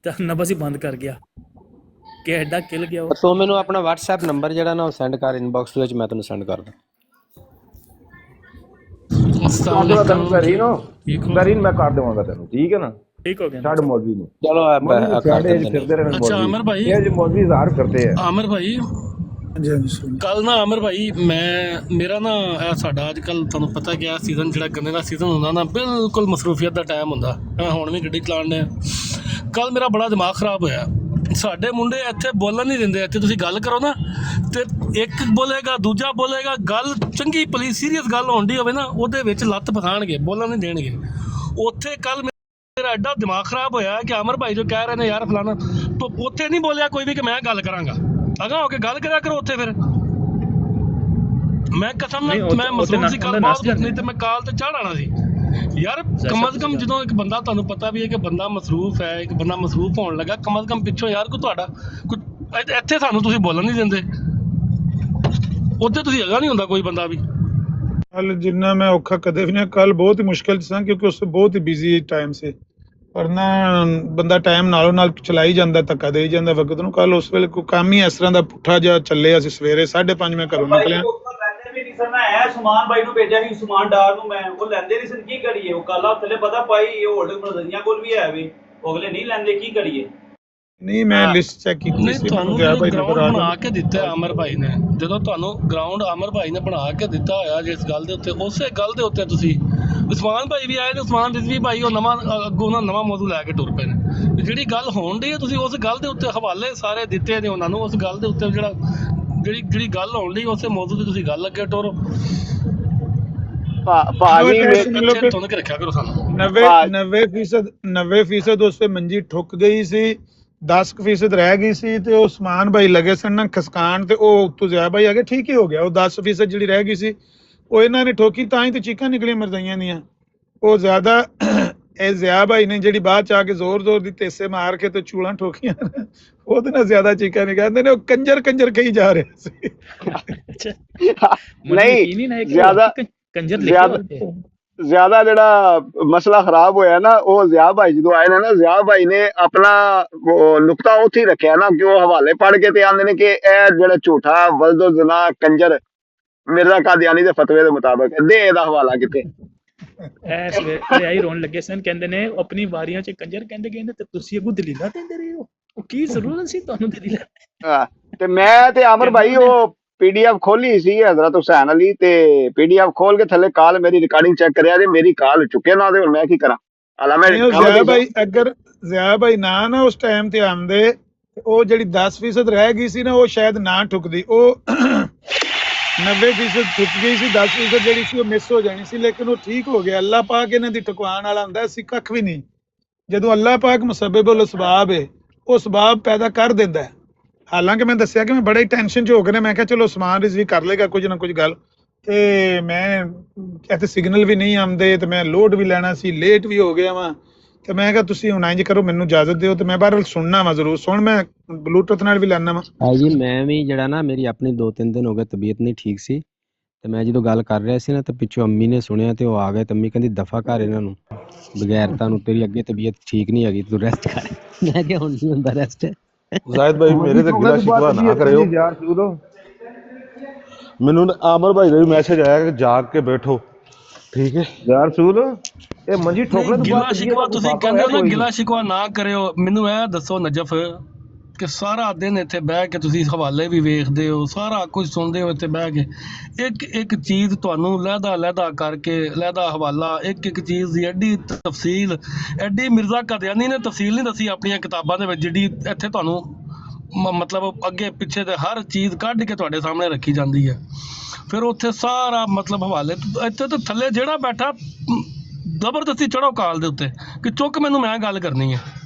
ਤਾਂ ਨਬਜ਼ ਹੀ ਬੰਦ ਕਰ ਗਿਆ ਕਿ ਐਡਾ ਕਿਲ ਗਿਆ ਉਹ। ਤੂੰ ਮੈਨੂੰ ਆਪਣਾ WhatsApp ਨੰਬਰ ਜਿਹੜਾ ਨਾ ਉਹ ਸੈਂਡ ਕਰ, ਇਨਬਾਕਸ ਵਿੱਚ ਮੈਂ ਤੈਨੂੰ ਸੈਂਡ ਕਰ ਦਾਂ। ਕਰੀਨ ਮੈਂ ਕਰ ਦੇਵਾਂਗਾ ਤੈਨੂੰ, ਠੀਕ ਹੈ ਨਾ? ठीक हो गया छाड़ मौलवी ने, चलो अच्छा आमिर भाई, ये मौलवी इज़हार करते हैं। आमिर भाई ਕੱਲ ਨਾ ਆਮਿਰ ਭਾਈ ਮੇਰਾ ਨਾ ਇਹ ਸਾਡਾ ਅੱਜ ਕੱਲ੍ਹ ਤੁਹਾਨੂੰ ਪਤਾ ਕਿ ਇਹ ਸੀਜ਼ਨ ਜਿਹੜਾ ਗੰਨੇ ਦਾ ਸੀਜ਼ਨ ਹੁੰਦਾ ਨਾ, ਬਿਲਕੁਲ ਮਸਰੂਫੀਅਤ ਦਾ ਟਾਈਮ ਹੁੰਦਾ। ਮੈਂ ਹੁਣ ਵੀ ਗੱਡੀ ਚਲਾਉਣ ਡਿਆ, ਕੱਲ ਮੇਰਾ ਬੜਾ ਦਿਮਾਗ ਖਰਾਬ ਹੋਇਆ। ਸਾਡੇ ਮੁੰਡੇ ਇੱਥੇ ਬੋਲਣ ਨਹੀਂ ਦਿੰਦੇ। ਇੱਥੇ ਤੁਸੀਂ ਗੱਲ ਕਰੋ ਨਾ ਤੇ ਇੱਕ ਬੋਲੇਗਾ ਦੂਜਾ ਬੋਲੇਗਾ, ਗੱਲ ਚੰਗੀ ਭਲੀ ਸੀਰੀਅਸ ਗੱਲ ਹੋਣੀ ਹੋਵੇ ਨਾ ਉਹਦੇ ਵਿੱਚ ਲੱਤ ਪਕਾਣਗੇ, ਬੋਲਣ ਨਹੀਂ ਦੇਣਗੇ। ਉੱਥੇ ਕੱਲ ਮੇਰਾ ਐਡਾ ਦਿਮਾਗ ਖਰਾਬ ਹੋਇਆ ਕਿ ਅਮਰ ਭਾਈ ਜੋ ਕਹਿ ਰਹੇ ਨੇ ਯਾਰ ਫਲਾਣਾ, ਤਾਂ ਉੱਥੇ ਨਹੀਂ ਬੋਲਿਆ ਕੋਈ ਵੀ ਕਿ ਮੈਂ ਗੱਲ ਕਰਾਂਗਾ। ਅਗਾ ਹੋ ਕੇ ਗੱਲ ਕਰਿਆ ਕਰੋ ਉੱਥੇ। ਫਿਰ ਮੈਂ ਕਸਮ ਨਾਲ ਮੈਂ ਮਸਰੂਫ ਸੀ ਕੱਲ ਬਾਅਦ, ਨਹੀਂ ਤੇ ਮੈਂ ਕਾਲ ਤੇ ਚੜ੍ਹ ਆਣਾ ਸੀ ਯਾਰ। ਕਮ ਅਜ਼ ਕਮ ਜਦੋਂ ਇੱਕ ਬੰਦਾ, ਤੁਹਾਨੂੰ ਪਤਾ ਵੀ ਹੈ ਕਿ ਬੰਦਾ ਮਸਰੂਫ ਹੈ, ਇੱਕ ਬੰਦਾ ਮਸਰੂਫ ਹੋਣ ਲੱਗਾ, ਕਮ ਅਜ਼ ਕਮ ਪਿੱਛੋਂ ਯਾਰ ਕੋਈ ਤੁਹਾਡਾ ਇੱਥੇ ਸਾਨੂੰ ਤੁਸੀਂ ਬੋਲਣ ਨਹੀਂ ਦਿੰਦੇ, ਉੱਥੇ ਤੁਸੀਂ ਅਗਾ ਨਹੀਂ ਹੁੰਦਾ ਕੋਈ ਬੰਦਾ ਵੀ। ਕੱਲ ਜਿੰਨਾ ਮੈਂ ਔਖਾ ਕਦੇ ਵੀ ਨਹੀਂ, ਕੱਲ ਬਹੁਤ ਹੀ ਮੁਸ਼ਕਿਲ ਸਾਂ ਕਿਉਂਕਿ ਉਸ ਬਹੁਤ ਹੀ ਬਿਜ਼ੀ ਟਾਈਮ ਸੀ, ਪਰ ਨਾ ਬੰਦਾ ਟਾਈਮ ਨਾਲੋਂ ਨਾਲ ਚਲਾਈ ਜਾਂਦਾ, ਧੱਕਾ ਦੇਈ ਜਾਂਦਾ ਵਕਤ ਨੂੰ। ਕੱਲ ਉਸ ਵੇਲੇ ਕੋਈ ਕੰਮ ਹੀ ਇਸ ਤਰ੍ਹਾਂ ਦਾ ਪੁੱਠਾ ਜਿਹਾ ਚੱਲਿਆ। ਅਸੀਂ ਸਵੇਰੇ 5:30 ਮੈਂ ਘਰੋਂ ਨਿਕਲਿਆ। ਮੈਂ ਇਹ ਸਮਾਨ ਬਾਈ ਨੂੰ ਭੇਜਿਆ ਸੀ, ਸਮਾਨ ਡਾਰ ਨੂੰ ਮੈਂ, ਉਹ ਲੈਂਦੇ ਨਹੀਂ ਸਨ। ਕੀ ਕਰੀਏ? ਉਹ ਕਾਲਾ ਥੱਲੇ ਪਤਾ ਪਾਈ ਹੋਲਡ ਮਰਜ਼ੀਆਂ ਕੋਲ ਵੀ ਹੈ ਵੀ, ਅਗਲੇ ਨਹੀਂ ਲੈਂਦੇ, ਕੀ ਕਰੀਏ? ਨਹੀਂ ਮੈਂ ਲਿਸਟ ਚੈੱਕ ਕੀਤੀ ਸੀ, ਤੁਹਾਨੂੰ ਗਰਾਊਂਡ ਬਣਾ ਕੇ ਦਿੱਤਾ ਅਮਰ ਭਾਈ ਨੇ, ਜਦੋਂ ਤੁਹਾਨੂੰ ਗਰਾਊਂਡ ਅਮਰ ਭਾਈ ਨੇ ਬਣਾ ਕੇ ਦਿੱਤਾ ਹੋਇਆ ਜਿਸ ਗੱਲ ਦੇ ਉੱਤੇ, ਉਸੇ ਗੱਲ ਦੇ ਉੱਤੇ ਤੁਸੀਂ ਉਸਮਾਨ ਭਾਈ ਵੀ ਆਏ ਨੇ, ਉਸਮਾਨ ਰਿਜ਼ਵੀ ਭਾਈ ਉਹ ਨਵਾਂ ਅੱਗੋਂ ਨਾ ਨਵਾਂ ਮੌਜੂ ਲੈ ਕੇ ਟੁਰ ਪਏ ਨੇ। ਜਿਹੜੀ ਗੱਲ ਹੋਣ ਡਈ ਹੈ ਤੁਸੀਂ ਉਸ ਗੱਲ ਦੇ ਉੱਤੇ ਹਵਾਲੇ ਸਾਰੇ ਦਿੱਤੇ ਨੇ ਉਹਨਾਂ ਨੂੰ, ਉਸ ਗੱਲ ਦੇ ਉੱਤੇ ਜਿਹੜੀ ਗੱਲ ਹੋਣ ਡਈ ਉਸੇ ਮੌਜੂ ਤੇ ਤੁਸੀਂ ਗੱਲ ਅੱਗੇ ਟੁਰੋ। ਰੱਖਿਆ ਕਰੋ ਸਾਨੂੰ 90% ਉਸ ਤੇ ਮੰਜੀ ਠੁੱਕ ਗਈ ਸੀ, 10% ਰਹਿ ਗਈ ਸੀ ਤੇ ਉਹ ਉਸਮਾਨ ਭਾਈ ਲੱਗੇ ਸਨ ਨਾ ਖਸਕਾਣ, ਤੇ ਉਹ ਉੱਤੋਂ ਜ਼ਿਆ ਭਾਈ ਆ ਗਏ, ਠੀਕ ਹੀ ਹੋ ਗਿਆ। ਉਹ 10% ਜਿਹੜੀ ਰਹਿ ਗਈ ਸੀ ਉਹ ਇਹਨਾਂ ਨੇ ਠੋਕੀ, ਤਾਂ ਹੀ ਤੇ ਚੀਕਾਂ ਨਿਕਲੀਆਂ ਮਰਜ਼ਾਈਆਂ ਦੀਆਂ। ਉਹ ਜ਼ਿਆਦਾ ਇਹ ਜ਼ਿਆ ਭਾਈ ਨੇ ਜਿਹੜੀ ਬਾਅਦ ਚ ਆ ਕੇ ਜ਼ੋਰ ਦੀ ਤੇਸੇ ਮਾਰ ਕੇ ਤੇ ਚੂਲਾਂ ਠੋਕੀਆਂ, ਉਹਦੇ ਨਾਲ ਜ਼ਿਆਦਾ ਚੀਕਾਂ ਨਹੀਂ ਕਹਿੰਦੇ ਨੇ। ਉਹ ਕੰਜਰ ਕਹੀ ਜਾ ਰਹੇ ਸੀ। ਨਹੀਂ ਜ਼ਿਆਦਾ ਜਿਹੜਾ ਮਸਲਾ ਖਰਾਬ ਹੋਇਆ ਨਾ, ਉਹ ਜ਼ਿਆ ਭਾਈ ਜਦੋਂ ਆਏ ਨੇ ਨਾ, ਜ਼ਿਆ ਭਾਈ ਨੇ ਆਪਣਾ ਨੁਕਤਾ ਉੱਥੇ ਹੀ ਰੱਖਿਆ ਨਾ, ਕਿ ਉਹ ਹਵਾਲੇ ਪੜ੍ਹ ਕੇ ਤੇ ਆਂਦੇ ਨੇ ਕਿ ਇਹ ਜਿਹੜਾ ਝੂਠਾ ਵਲਦੋ ਜ਼ਨਾ ਕੰਜਰ ਮਿਰਜ਼ਾ ਕਾਦੀਆਨੀ ਦੇ ਫਤਵੇ ਦੇ ਮੁਤਾਬਕ ਦੇ ਇਹਦਾ ਹਵਾਲਾ ਕਿਤੇ। ਐਸ ਵੇਲੇ ਆਈ ਰੋਣ ਲੱਗੇ ਸਨ, ਕਹਿੰਦੇ ਨੇ ਆਪਣੀ ਵਾਰੀਆਂ 'ਚ ਕੰਜਰ ਕਹਿੰਦੇ ਤੇ ਤੁਸੀਂ ਅੱਗੋਂ ਦਲੀਲਾਂ ਦਿੰਦੇ ਰਹੇ ਹੋ, ਉਹ ਕੀ ਜ਼ਰੂਰਤ ਸੀ ਤੁਹਾਨੂੰ ਦਲੀਲਾਂ? ਤੇ ਮੈਂ ਤੇ ਅਮਰ ਭਾਈ ਉਹ PDF ਖੋਲੀ ਸੀ ਹਜ਼ਰਤ ਹੁਸੈਨ ਅਲੀ, ਤੇ PDF ਖੋਲ ਕੇ ਥੱਲੇ ਕਾਲ ਮੇਰੀ ਰਿਕਾਰਡਿੰਗ ਚੈੱਕ ਕਰਿਆ ਤੇ ਮੇਰੀ ਕਾਲ ਚੁੱਕੇ ਨਾ, ਤੇ ਹੁਣ ਮੈਂ ਕੀ ਕਰਾਂ? ਜ਼ਿਆ ਭਾਈ ਅਗਰ ਜ਼ਿਆ ਭਾਈ ਨਾ ਉਸ ਟਾਈਮ ਤੇ ਆਉਂਦੇ, ਉਹ ਜਿਹੜੀ 10% ਰਹਿ ਗਈ ਸੀ ਨਾ, ਉਹ ਸ਼ਾਇਦ ਨਾ ਠੁਕਦੀ। ਉਹ 90% ਠੁੱਕ ਗਈ ਸੀ, 10% ਜਿਹੜੀ ਸੀ ਉਹ ਮਿਸ ਹੋ ਜਾਣੀ ਸੀ, ਲੇਕਿਨ ਉਹ ਠੀਕ ਹੋ ਗਿਆ। ਅੱਲਾਹ ਪਾਕ ਇਹਨਾਂ ਦੀ ਠੁਕਵਾਉਣ ਵਾਲਾ ਹੁੰਦਾ, ਅਸੀਂ ਕੱਖ ਵੀ ਨਹੀਂ। ਜਦੋਂ ਅੱਲਾਹ ਪਾਕ ਮੁਸੱਬਿਬੁਲ ਅਸਬਾਬ ਹੈ, ਉਹ ਸਬਾਬ ਪੈਦਾ ਕਰ ਦਿੰਦਾ ਹੈ। ਹਾਲਾਂਕਿ ਮੈਂ ਦੱਸਿਆ ਕਿ ਮੈਂ ਬੜੇ ਟੈਨਸ਼ਨ 'ਚ ਹੋ ਕੇ ਨੇ, ਮੈਂ ਕਿਹਾ ਚਲੋ ਉਸਮਾਨ ਰਿਜ਼ਵੀ ਕਰ ਲੇਗਾ ਕੁਝ ਨਾ ਕੁਝ ਗੱਲ, ਤੇ ਮੈਂ ਇੱਥੇ ਸਿਗਨਲ ਵੀ ਨਹੀਂ ਆਉਂਦੇ, ਤੇ ਮੈਂ ਲੋਡ ਵੀ ਲੈਣਾ ਸੀ, ਲੇਟ ਵੀ ਹੋ ਗਿਆ ਵਾਂ, ਤੇ ਮੈਂ ਕਿਹਾ ਤੁਸੀਂ ਹੁਣ ਇੰਝ ਕਰੋ, ਮੈਨੂੰ ਇਜਾਜ਼ਤ ਦਿਓ, ਤੇ ਮੈਂ ਬਾਹਰ ਸੁਣਨਾ ਵਾ ਜ਼ਰੂਰ। ਸੁਣ ਮੈਂ ਬਲੂਟੁੱਥ ਨਾਲ ਵੀ ਲੈਣਾ ਵਾ। ਜੀ ਮੈਂ ਵੀ ਜਿਹੜਾ ਨਾ, ਮੇਰੀ ਆਪਣੀ 2-3 ਦਿਨ ਹੋ ਗਏ ਤਬੀਅਤ ਨਹੀਂ ਠੀਕ ਸੀ, ਤੇ ਮੈਂ ਜਦੋਂ ਗੱਲ ਕਰ ਰਿਹਾ ਸੀ ਨਾ, ਤੇ ਪਿੱਛੋਂ ਅੰਮੀ ਨੇ ਸੁਣਿਆ ਤੇ ਉਹ ਆ ਗਏ, ਤੇ ਅੰਮੀ ਕਹਿੰਦੀ ਦਫਾ ਕਰ ਇਹਨਾਂ ਨੂੰ, ਬਗੈਰ ਤੁਹਾਨੂੰ ਤੇਰੀ ਅੱਗੇ ਤਬੀਅਤ ਠੀਕ ਨਹੀਂ ਹੈਗੀ, ਤੂੰ ਰੈਸਟ ਕਰ। ਮੈਂ ਕਿਹਾ ਹੁਣ ਨਹੀਂ ਹੁੰਦਾ ਰੈਸਟ। ਜ਼ਾਹਿਦ ਭਾਈ ਮੇਰੇ ਤੇ ਗਿਲਾ ਸ਼ਿਕਵਾ ਨਾ ਕਰਿਓ, ਮੈਨੂੰ ਆਮਰ ਭਾਈ ਦਾ ਵੀ ਮੈਸੇਜ ਆਇਆ ਕਿ ਜਾਗ ਕੇ ਬੈਠੋ, ਠੀਕ ਹੈ ਯਾਰ ਸੂਦ। ਇਹ ਮੰਜੀ ਠੋਕਣੇ ਤੋਂ ਗਿਲਾ ਸ਼ਿਕਵਾ ਤੁਸੀਂ ਕਹਿੰਦੇ ਹੋ ਨਾ, ਗਿਲਾ ਸ਼ਿਕਵਾ ਨਾ ਕਰਿਓ। ਮੈਨੂੰ ਇਹ ਦੱਸੋ ਨਜਫ, ਕਿ ਸਾਰਾ ਦਿਨ ਇੱਥੇ ਬਹਿ ਕੇ ਤੁਸੀਂ ਹਵਾਲੇ ਵੀ ਵੇਖਦੇ ਹੋ, ਸਾਰਾ ਕੁਝ ਸੁਣਦੇ ਹੋ ਇੱਥੇ ਬਹਿ ਕੇ, ਇੱਕ ਚੀਜ਼ ਤੁਹਾਨੂੰ ਲਹਿਦਾ ਕਰਕੇ ਲਹਿਦਾ ਹਵਾਲਾ, ਇੱਕ ਚੀਜ਼ ਦੀ ਐਡੀ ਤਫਸੀਲ, ਐਡੀ ਮਿਰਜ਼ਾ ਕਾਦੀਆਨੀ ਨੇ ਤਫਸੀਲ ਨਹੀਂ ਦੱਸੀ ਆਪਣੀਆਂ ਕਿਤਾਬਾਂ ਦੇ ਵਿੱਚ, ਜਿਹੜੀ ਇੱਥੇ ਤੁਹਾਨੂੰ ਮਤਲਬ ਅੱਗੇ ਪਿੱਛੇ ਤੇ ਹਰ ਚੀਜ਼ ਕੱਢ ਕੇ ਤੁਹਾਡੇ ਸਾਹਮਣੇ ਰੱਖੀ ਜਾਂਦੀ ਹੈ। ਫਿਰ ਉੱਥੇ ਸਾਰਾ ਮਤਲਬ ਹਵਾਲੇ, ਇੱਥੇ ਤਾਂ ਥੱਲੇ ਜਿਹੜਾ ਬੈਠਾ ਜ਼ਬਰਦਸਤੀ ਚੜੋ ਕਾਲ ਦੇ ਉੱਤੇ ਕਿ ਚੁੱਕ ਮੈਨੂੰ, ਮੈਂ ਗੱਲ ਕਰਨੀ ਹੈ।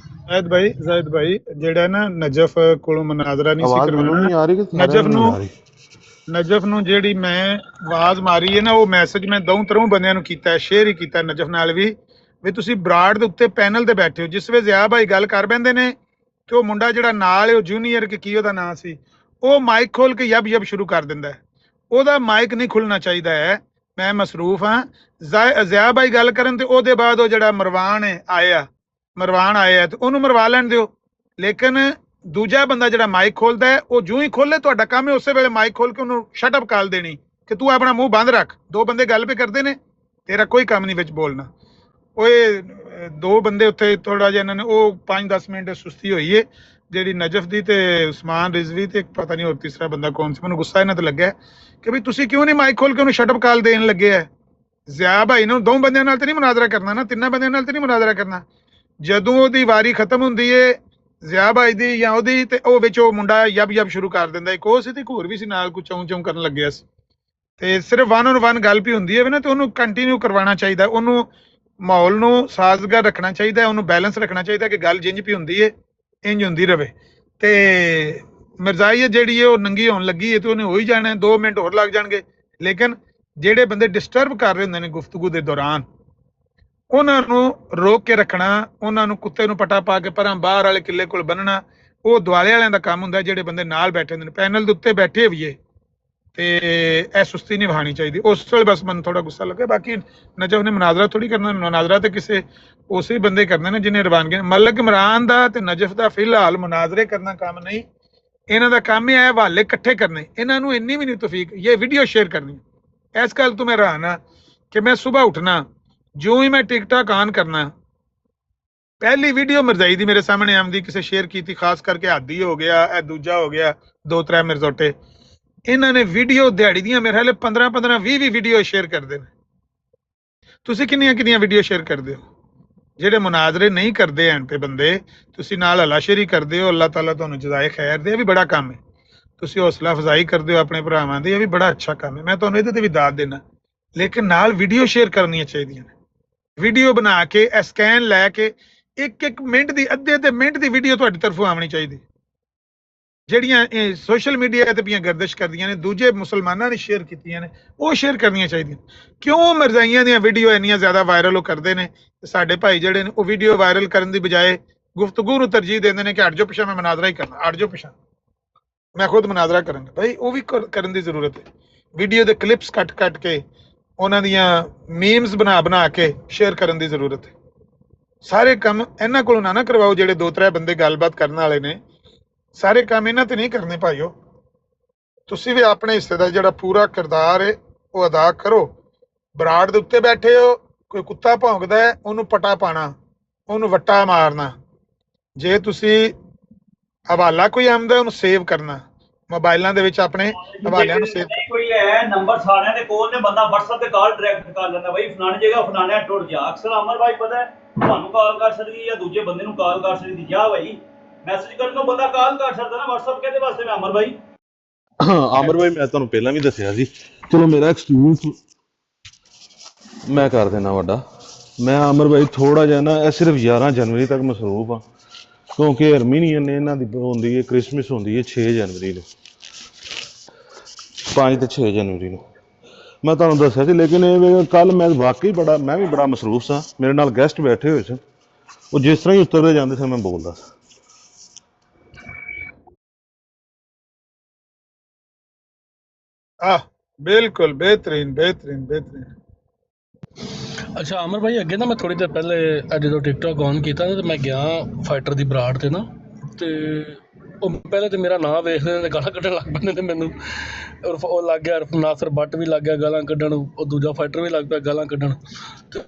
ਜ਼ਾਹਿਦ ਭਾਈ ਜਿਹੜਾ ਨਾ ਨਜਫ ਕੋਲੋਂ ਮਨਾਜ਼ਰਾ ਨਹੀਂ ਸੀ ਕਰਵਾਉਣਾ, ਨਜਫ ਨੂੰ ਜਿਹੜੀ ਮੈਂ ਆਵਾਜ਼ ਮਾਰੀ ਹੈ ਨਾ, ਉਹ ਮੈਸੇਜ ਮੈਂ ਦੋ ਤਰ੍ਹਾਂ ਬੰਦਿਆਂ ਨੂੰ ਕੀਤਾ, ਸ਼ੇਅਰ ਹੀ ਕੀਤਾ ਨਜਫ ਨਾਲ ਵੀ ਤੁਸੀਂ ਬਰਾੜ ਦੇ ਉੱਤੇ ਪੈਨਲ ਤੇ ਬੈਠੇ ਹੋ, ਜਿਸ ਵੇਲੇ ਜ਼ਿਆ ਭਾਈ ਗੱਲ ਕਰ ਪੈਂਦੇ ਨੇ ਤੇ ਉਹ ਮੁੰਡਾ ਜਿਹੜਾ ਨਾਲ ਹੈ, ਉਹ ਜੂਨੀਅਰ ਕਿ ਕੀ ਉਹਦਾ ਨਾਂ ਸੀ, ਉਹ ਮਾਈਕ ਖੋਲ ਕੇ ਯਬ ਸ਼ੁਰੂ ਕਰ ਦਿੰਦਾ ਹੈ। ਉਹਦਾ ਮਾਈਕ ਨਹੀਂ ਖੁੱਲਣਾ ਚਾਹੀਦਾ ਹੈ। ਮੈਂ ਮਸਰੂਫ ਹਾਂ। ਜ਼ਿਆ ਭਾਈ ਗੱਲ ਕਰਨ ਤੇ ਉਹਦੇ ਬਾਅਦ ਉਹ ਜਿਹੜਾ ਮਰਵਾਨ ਆਇਆ ਤੇ ਉਹਨੂੰ ਮਰਵਾ ਲੈਣ ਦਿਓ, ਲੇਕਿਨ ਦੂਜਾ ਬੰਦਾ ਜਿਹੜਾ ਮਾਈਕ ਖੋਲਦਾ ਹੈ, ਉਹ ਜੂੰ ਹੀ ਖੋਲੇ, ਤੁਹਾਡਾ ਕੰਮ ਹੈ ਉਸੇ ਵੇਲੇ ਮਾਈਕ ਖੋਲ ਕੇ ਉਹਨੂੰ ਸ਼ਟ ਅਪ ਕਾਲ ਦੇਣੀ ਕਿ ਤੂੰ ਆਪਣਾ ਮੂੰਹ ਬੰਦ ਰੱਖ, ਦੋ ਬੰਦੇ ਗੱਲ ਵੀ ਕਰਦੇ ਨੇ, ਤੇਰਾ ਕੋਈ ਕੰਮ ਨਹੀਂ ਵਿੱਚ ਬੋਲਣਾ। ਉਹ ਦੋ ਬੰਦੇ ਉੱਥੇ ਥੋੜਾ ਜਿਹਾ ਇਹਨਾਂ ਨੇ ਉਹ 5-10 ਮਿੰਟ ਸੁਸਤੀ ਹੋਈ ਹੈ, ਜਿਹੜੀ ਨਜਫ ਦੀ ਤੇ ਉਸਮਾਨ ਰਿਜ਼ਵੀ ਤੇ ਪਤਾ ਨਹੀਂ ਹੋਰ ਤੀਸਰਾ ਬੰਦਾ ਕੌਣ ਸੀ। ਮੈਨੂੰ ਗੁੱਸਾ ਇਹਨਾਂ ਤੇ ਲੱਗਿਆ ਕਿ ਵੀ ਤੁਸੀਂ ਕਿਉਂ ਨਹੀਂ ਮਾਈਕ ਖੋਲ ਕੇ ਉਹਨੂੰ ਸ਼ਟ ਅਪ ਕਾਲ ਦੇਣ ਲੱਗੇ ਹੈ। ਜ਼ਿਆ ਭਾਈ ਨੂੰ 2 ਬੰਦਿਆਂ ਨਾਲ ਤੇ ਨਹੀਂ ਮੁਨਾਜ਼ਰਾ ਕਰਨਾ ਨਾ, 3 ਬੰਦਿਆਂ ਨਾਲ ਤੇ ਨਹੀਂ ਮੁਨਾਜ਼ਰਾ ਕਰਨਾ। ਜਦੋਂ ਉਹਦੀ ਵਾਰੀ ਖਤਮ ਹੁੰਦੀ ਹੈ, ਜ਼ਿਆ ਬਾਈ ਦੀ ਜਾਂ ਉਹਦੀ, ਤੇ ਉਹ ਵਿੱਚ ਉਹ ਮੁੰਡਾ ਯਬ ਸ਼ੁਰੂ ਕਰ ਦਿੰਦਾ। ਇੱਕ ਉਹ ਸੀ ਤੇ ਇੱਕ ਹੋਰ ਵੀ ਸੀ ਨਾਲ, ਕੋਈ ਚੌਂ ਕਰਨ ਲੱਗਿਆ ਸੀ। ਤੇ ਸਿਰਫ 1 on 1 ਗੱਲ ਵੀ ਹੁੰਦੀ ਹੈ ਨਾ, ਤੇ ਉਹਨੂੰ ਕੰਟੀਨਿਊ ਕਰਵਾਉਣਾ ਚਾਹੀਦਾ, ਉਹਨੂੰ ਮਾਹੌਲ ਨੂੰ ਸਾਜ਼ਗਾਰ ਰੱਖਣਾ ਚਾਹੀਦਾ, ਉਹਨੂੰ ਬੈਲੈਂਸ ਰੱਖਣਾ ਚਾਹੀਦਾ ਕਿ ਗੱਲ ਜਿੰਜ ਵੀ ਹੁੰਦੀ ਹੈ ਇੰਜ ਹੁੰਦੀ ਰਵੇ। ਤੇ ਮਿਰਜ਼ਾਈਅਤ ਜਿਹੜੀ ਹੈ ਉਹ ਨੰਗੀ ਹੋਣ ਲੱਗੀ ਹੈ ਤੇ ਉਹਨੇ ਹੋ ਹੀ ਜਾਣਾ, 2 ਮਿੰਟ ਹੋਰ ਲੱਗ ਜਾਣਗੇ। ਲੇਕਿਨ ਜਿਹੜੇ ਬੰਦੇ ਡਿਸਟਰਬ ਕਰ ਰਹੇ ਹੁੰਦੇ ਨੇ ਗੁਫ਼ਤਗੂ ਦੇ ਦੌਰਾਨ, ਉਹਨਾਂ ਨੂੰ ਰੋਕ ਕੇ ਰੱਖਣਾ, ਉਹਨਾਂ ਨੂੰ ਕੁੱਤੇ ਨੂੰ ਪਟਾ ਪਾ ਕੇ ਪਰਾਂ ਬਾਹਰ ਵਾਲੇ ਕਿੱਲੇ ਕੋਲ ਬੰਨਣਾ, ਉਹ ਦੁਆਲੇ ਵਾਲਿਆਂ ਦਾ ਕੰਮ ਹੁੰਦਾ। ਜਿਹੜੇ ਬੰਦੇ ਨਾਲ ਬੈਠੇ ਹੁੰਦੇ ਨੇ, ਪੈਨਲ ਦੇ ਉੱਤੇ ਬੈਠੇ ਹੋਈਏ, ਤੇ ਇਹ ਸੁਸਤੀ ਨਹੀਂ ਵਹਾਣੀ ਚਾਹੀਦੀ। ਉਸ ਵੇਲੇ ਬਸ ਮੈਨੂੰ ਥੋੜਾ ਗੁੱਸਾ ਲੱਗਾ। ਬਾਕੀ ਨਜਫ ਨੇ ਮਨਾਜ਼ਰਾ ਥੋੜੀ ਕਰਨਾ, ਮਨਾਜ਼ਰਾ ਤੇ ਕਿਸੇ ਉਸੇ ਬੰਦੇ ਕਰਨੇ ਨੇ ਜਿਹਨੇ ਰਵਾਨਗੀ। ਮਲਕ ਇਮਰਾਨ ਦਾ ਤੇ ਨਜਫ ਦਾ ਫਿਲਹਾਲ ਮਨਾਜ਼ਰੇ ਕਰਨਾ ਕੰਮ ਨਹੀਂ, ਇਹਨਾਂ ਦਾ ਕੰਮ ਇਹ ਹੈ ਹਵਾਲੇ ਇਕੱਠੇ ਕਰਨੇ। ਇਹਨਾਂ ਨੂੰ ਇੰਨੀ ਵੀ ਨਹੀਂ ਤੌਫੀਕ ਇਹ ਵੀਡੀਓ ਸ਼ੇਅਰ ਕਰਨੀ। ਇਸ ਗੱਲ ਤੋਂ ਮੈਂ ਹੈਰਾਨ ਹਾਂ ਕਿ ਮੈਂ ਸੁਬਾਹ ਉੱਠਣਾ, ਜੋ ਹੀ ਮੈਂ ਟਿਕਟॉक ऑन करना, पहली वीडियो मिर्जाई दी मेरे सामने आमदी किसी शेयर की थी, खास करके हादी हो गया, दूजा हो गया, 2-3 मिर्जोटे, इन्होंने वीडियो दिहाड़ी दियां मेरे हाले 15-20 वीडियो शेयर करते हैं। तुसी किन्नियां वीडियो शेयर करते हो? ਜਿਹੜੇ ਮੁਨਾਜ਼ਰੇ ਨਹੀਂ ਕਰਦੇ ਐਨ ਤੇ ਬੰਦੇ, ਤੁਸੀਂ ਨਾਲ ਹਲਾਸ਼ੇਰੀ ਕਰਦੇ ਹੋ, ਅੱਲਾਹ ਤਾਲਾ ਤੁਹਾਨੂੰ ਜਜ਼ਾਏ ਖੈਰ ਦੇ। ਇਹ ਵੀ ਬੜਾ ਕੰਮ ਹੈ। ਤੁਸੀਂ ਹੌਸਲਾ ਅਫਜ਼ਾਈ ਕਰਦੇ ਹੋ ਆਪਣੇ ਭਰਾਵਾਂ ਦੀ, ਇਹ ਵੀ ਬੜਾ ਅੱਛਾ ਕੰਮ ਹੈ। ਮੈਂ ਤੁਹਾਨੂੰ ਇਹਦੇ ਤੇ ਵੀ ਦਾਦ ਦੇਣਾ, ਲੇਕਿਨ ਨਾਲ ਵੀਡੀਓ ਸ਼ੇਅਰ ਕਰਨੀਆਂ ਚਾਹੀਦੀਆਂ ਨੇ। ਵੀਡੀਓ ਬਣਾ ਕੇ ਸਕੈਨ ਲੈ ਕੇ 1-1 ਮਿੰਟ ਦੀ, ਅੱਧੇ ਮਿੰਟ ਦੀ ਵੀਡੀਓ ਤੁਹਾਡੀ ਤਰਫੋਂ ਆਉਣੀ ਚਾਹੀਦੀ। ਜਿਹੜੀਆਂ ਸੋਸ਼ਲ ਮੀਡੀਆ ਤੇ ਪਈਆਂ ਗਰਦਿਸ਼ ਕਰਦੀਆਂ ਨੇ, ਦੂਜੇ ਮੁਸਲਮਾਨਾਂ ਨੇ ਸ਼ੇਅਰ ਕੀਤੀਆਂ ਨੇ, ਉਹ ਸ਼ੇਅਰ ਕਰਨੀਆਂ ਚਾਹੀਦੀਆਂ। ਕਿਉਂ ਮਿਰਜ਼ਾਈਆਂ ਦੀਆਂ ਵੀਡੀਓ ਇੰਨੀਆਂ ਜ਼ਿਆਦਾ ਵਾਇਰਲ ਉਹ ਕਰਦੇ ਨੇ, ਤੇ ਸਾਡੇ ਭਾਈ ਜਿਹੜੇ ਨੇ ਉਹ ਵੀਡੀਓ ਵਾਇਰਲ ਕਰਨ ਦੀ ਬਜਾਏ ਗੁਫ਼ਤਗੂ ਨੂੰ ਤਰਜੀਹ ਦਿੰਦੇ ਨੇ ਕਿ ਹਟ ਜਾਓ ਪਿੱਛੇ, ਮੈਂ ਮਨਾਜ਼ਰਾ ਹੀ ਕਰਨਾ, ਹਟ ਜਾਓ ਪਿੱਛੇ, ਮੈਂ ਖੁਦ ਮਨਾਜ਼ਰਾ ਕਰਾਂਗਾ। ਭਾਈ ਉਹ ਵੀ ਕਰਨ ਦੀ ਜ਼ਰੂਰਤ ਹੈ। ਵੀਡੀਓ ਦੇ ਕਲਿੱਪਸ ਕੱਟ ਕੇ ਉਹਨਾਂ ਦੀਆਂ ਮੀਮਸ ਬਣਾ ਕੇ ਸ਼ੇਅਰ ਕਰਨ ਦੀ ਜ਼ਰੂਰਤ ਹੈ। ਸਾਰੇ ਕੰਮ ਇਹਨਾਂ ਕੋਲੋਂ ਨਾ ਕਰਵਾਓ। ਜਿਹੜੇ 2-3 ਬੰਦੇ ਗੱਲਬਾਤ ਕਰਨ ਵਾਲੇ ਨੇ, ਸਾਰੇ ਕੰਮ ਇਹਨਾਂ ਤੇ ਨਹੀਂ ਕਰਨੇ ਭਾਈਓ। ਤੁਸੀਂ ਵੀ ਆਪਣੇ ਹਿੱਸੇ ਦਾ ਜਿਹੜਾ ਪੂਰਾ ਕਿਰਦਾਰ ਹੈ ਉਹ ਅਦਾ ਕਰੋ। ਬਰਾੜ ਦੇ ਉੱਤੇ ਬੈਠੇ ਹੋ, ਕੋਈ ਕੁੱਤਾ ਭੌਂਕਦਾ ਹੈ, ਉਹਨੂੰ ਪਟਾ ਪਾਣਾ, ਉਹਨੂੰ ਵੱਟਾ ਮਾਰਨਾ। ਜੇ ਤੁਸੀਂ ਹਵਾਲਾ ਕੋਈ ਆਉਂਦਾ ਉਹਨੂੰ ਸੇਵ ਕਰਨਾ, ਮੋਬਾਈਲਾਂ ਦੇ ਵਿੱਚ ਆਪਣੇ ਹਵਾਲਿਆਂ ਨੂੰ ਸੇਵ। ਕੋਈ ਹੈ ਨੰਬਰ ਸਾਰਿਆਂ ਦੇ ਕੋਲ ਨੇ, ਬੰਦਾ WhatsApp ਤੇ ਕਾਲ ਡਾਇਰੈਕਟ ਕਰ ਲੈਂਦਾ, ਬਈ ਫਲਾਣੀ ਜਗ੍ਹਾ ਫਲਾਣਾ ਟੁੱਟ ਜਾ। ਅਕਸਰ ਅਮਰ ਭਾਈ ਪਤਾ ਹੈ ਤੁਹਾਨੂੰ ਕਾਲ ਕਰ ਸਕਦੀ ਜਾਂ ਦੂਜੇ ਬੰਦੇ ਨੂੰ ਕਾਲ ਕਰ ਸਕਦੀ। ਜਾ ਭਾਈ ਮੈਸੇਜ ਕਰਨ ਨੂੰ ਬੰਦਾ ਕਾਲ ਕਰ ਸਕਦਾ ਨਾ, WhatsApp ਕਿਹਦੇ ਵਾਸਤੇ? ਮੈਂ ਅਮਰ ਭਾਈ ਮੈਂ ਤੁਹਾਨੂੰ ਪਹਿਲਾਂ ਵੀ ਦੱਸਿਆ ਸੀ। ਚਲੋ ਮੇਰਾ ਐਕਸਪੀਰੀਅੰਸ ਮੈਂ ਕਰ ਦੇਣਾ ਵੱਡਾ। ਮੈਂ ਅਮਰ ਭਾਈ ਥੋੜਾ ਜਿਹਾ ਨਾ, ਇਹ ਸਿਰਫ 11 ਜਨਵਰੀ ਤੱਕ ਮਸਰੂਫ ਆ, ਕਿਉਂਕਿ ਅਰਮੀਨੀਅਨ ਨੇ ਇਹਨਾਂ ਦੀ ਹੁੰਦੀ ਹੈ ਕ੍ਰਿਸਮਸ ਹੁੰਦੀ ਹੈ 6 ਜਨਵਰੀ ਨੂੰ, 5 ਤੇ 6 ਜਨਵਰੀ ਨੂੰ। ਮੈਂ ਤੁਹਾਨੂੰ ਦੱਸਿਆ ਸੀ। ਲੇਕਿਨ ਇਹ ਕੱਲ ਮੈਂ ਵਾਕਈ ਮੈਂ ਵੀ ਬੜਾ ਮਸਰੂਫ ਸਾਂ। ਮੇਰੇ ਨਾਲ ਗੈਸਟ ਬੈਠੇ ਹੋਏ ਸਨ, ਉਹ ਜਿਸ ਤਰ੍ਹਾਂ ਹੀ ਉਤਰਦੇ ਜਾਂਦੇ ਸੀ ਮੈਂ ਬੋਲਦਾ ਸੀ। ਬਿਲਕੁਲ ਬਿਹਤਰੀਨ। ਅੱਛਾ ਅਮਰ ਭਾਈ, ਅੱਗੇ ਨਾ ਮੈਂ ਥੋੜੀ ਦੇਰ ਪਹਿਲੇ ਜਦੋਂ ਟਿਕਟੌਕ ਔਨ ਕੀਤਾ ਤੇ ਮੈਂ ਗਿਆ ਫਾਈਟਰ ਦੀ ਬਰਾੜ ਤੇ ਨਾ, ਤੇ ਉਹ ਪਹਿਲੇ ਤੇ ਮੇਰਾ ਨਾਂ ਵੇਖਦੇ ਨੇ ਗਾਲਾਂ ਕੱਢਣ ਲੱਗ ਪੈਂਦੇ ਤੇ ਮੈਨੂੰ ਉਹ ਲੱਗ ਗਿਆ, ਨਾਸਰ ਬੱਟ ਵੀ ਲੱਗ ਗਿਆ ਗਾਲਾਂ ਕੱਢਣ, ਉਹ ਦੂਜਾ ਫਾਈਟਰ ਵੀ ਲੱਗ ਪਿਆ ਗਾਲਾਂ ਕੱਢਣ। ਤੇ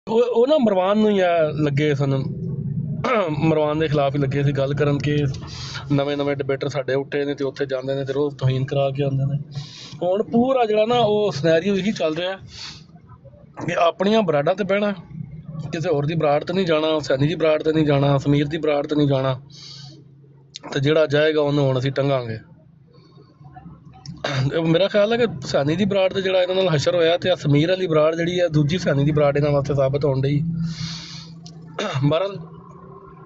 ਉਹ ਨਾ ਮਰਵਾਨ ਨੂੰ ਹੀ ਲੱਗੇ ਸਨ, ਮਰਵਾਨ ਦੇ ਖਿਲਾਫ ਹੀ ਲੱਗੇ ਸੀ ਗੱਲ ਕਰਨ ਕਿ ਨਵੇਂ ਡਿਬੇਟਰ ਸਾਡੇ ਉੱਠੇ ਨੇ ਤੇ ਉੱਥੇ ਜਾਂਦੇ ਨੇ ਤੇ ਰੋਜ਼ ਤੋਹੀਨ ਕਰਾ ਕੇ ਆਉਂਦੇ ਨੇ। ਹੁਣ ਪੂਰਾ ਜਿਹੜਾ ਨਾ ਉਹ ਸਿਨੈਰੀਓ ਇਹੀ ਚੱਲ ਰਿਹਾ ਕਿ ਆਪਣੀਆਂ ਬਰਾਡਾਂ ਤੇ ਬਹਿਣਾ, ਕਿਸੇ ਹੋਰ ਦੀ ਬਰਾੜ ਤੇ ਨਹੀਂ ਜਾਣਾ, ਸੈਨੀ ਦੀ ਬਰਾੜ ਤੇ ਨਹੀਂ ਜਾਣਾ, ਸਮੀਰ ਦੀ ਬਰਾੜ ਤੇ ਨਹੀਂ ਜਾਣਾ, ਤੇ ਜਿਹੜਾ ਜਾਏਗਾ ਉਹਨੂੰ ਹੁਣ ਅਸੀਂ ਟੰਗਾਂਗੇ। ਮੇਰਾ ਖਿਆਲ ਹੈ ਕਿ ਸੈਨੀ ਦੀ ਬਰਾੜ ਤੇ ਜਿਹੜਾ ਇਹਨਾਂ ਨਾਲ ਹਸ਼ਰ ਹੋਇਆ, ਤੇ ਸਮੀਰ ਵਾਲੀ ਬਰਾੜ ਜਿਹੜੀ ਹੈ ਦੂਜੀ ਸੈਨੀ ਦੀ ਬਰਾੜ ਇਹਨਾਂ ਵਾਸਤੇ ਸਾਬਤ ਹੋਣ ਡਈ। ਬਹਰਹਾਲ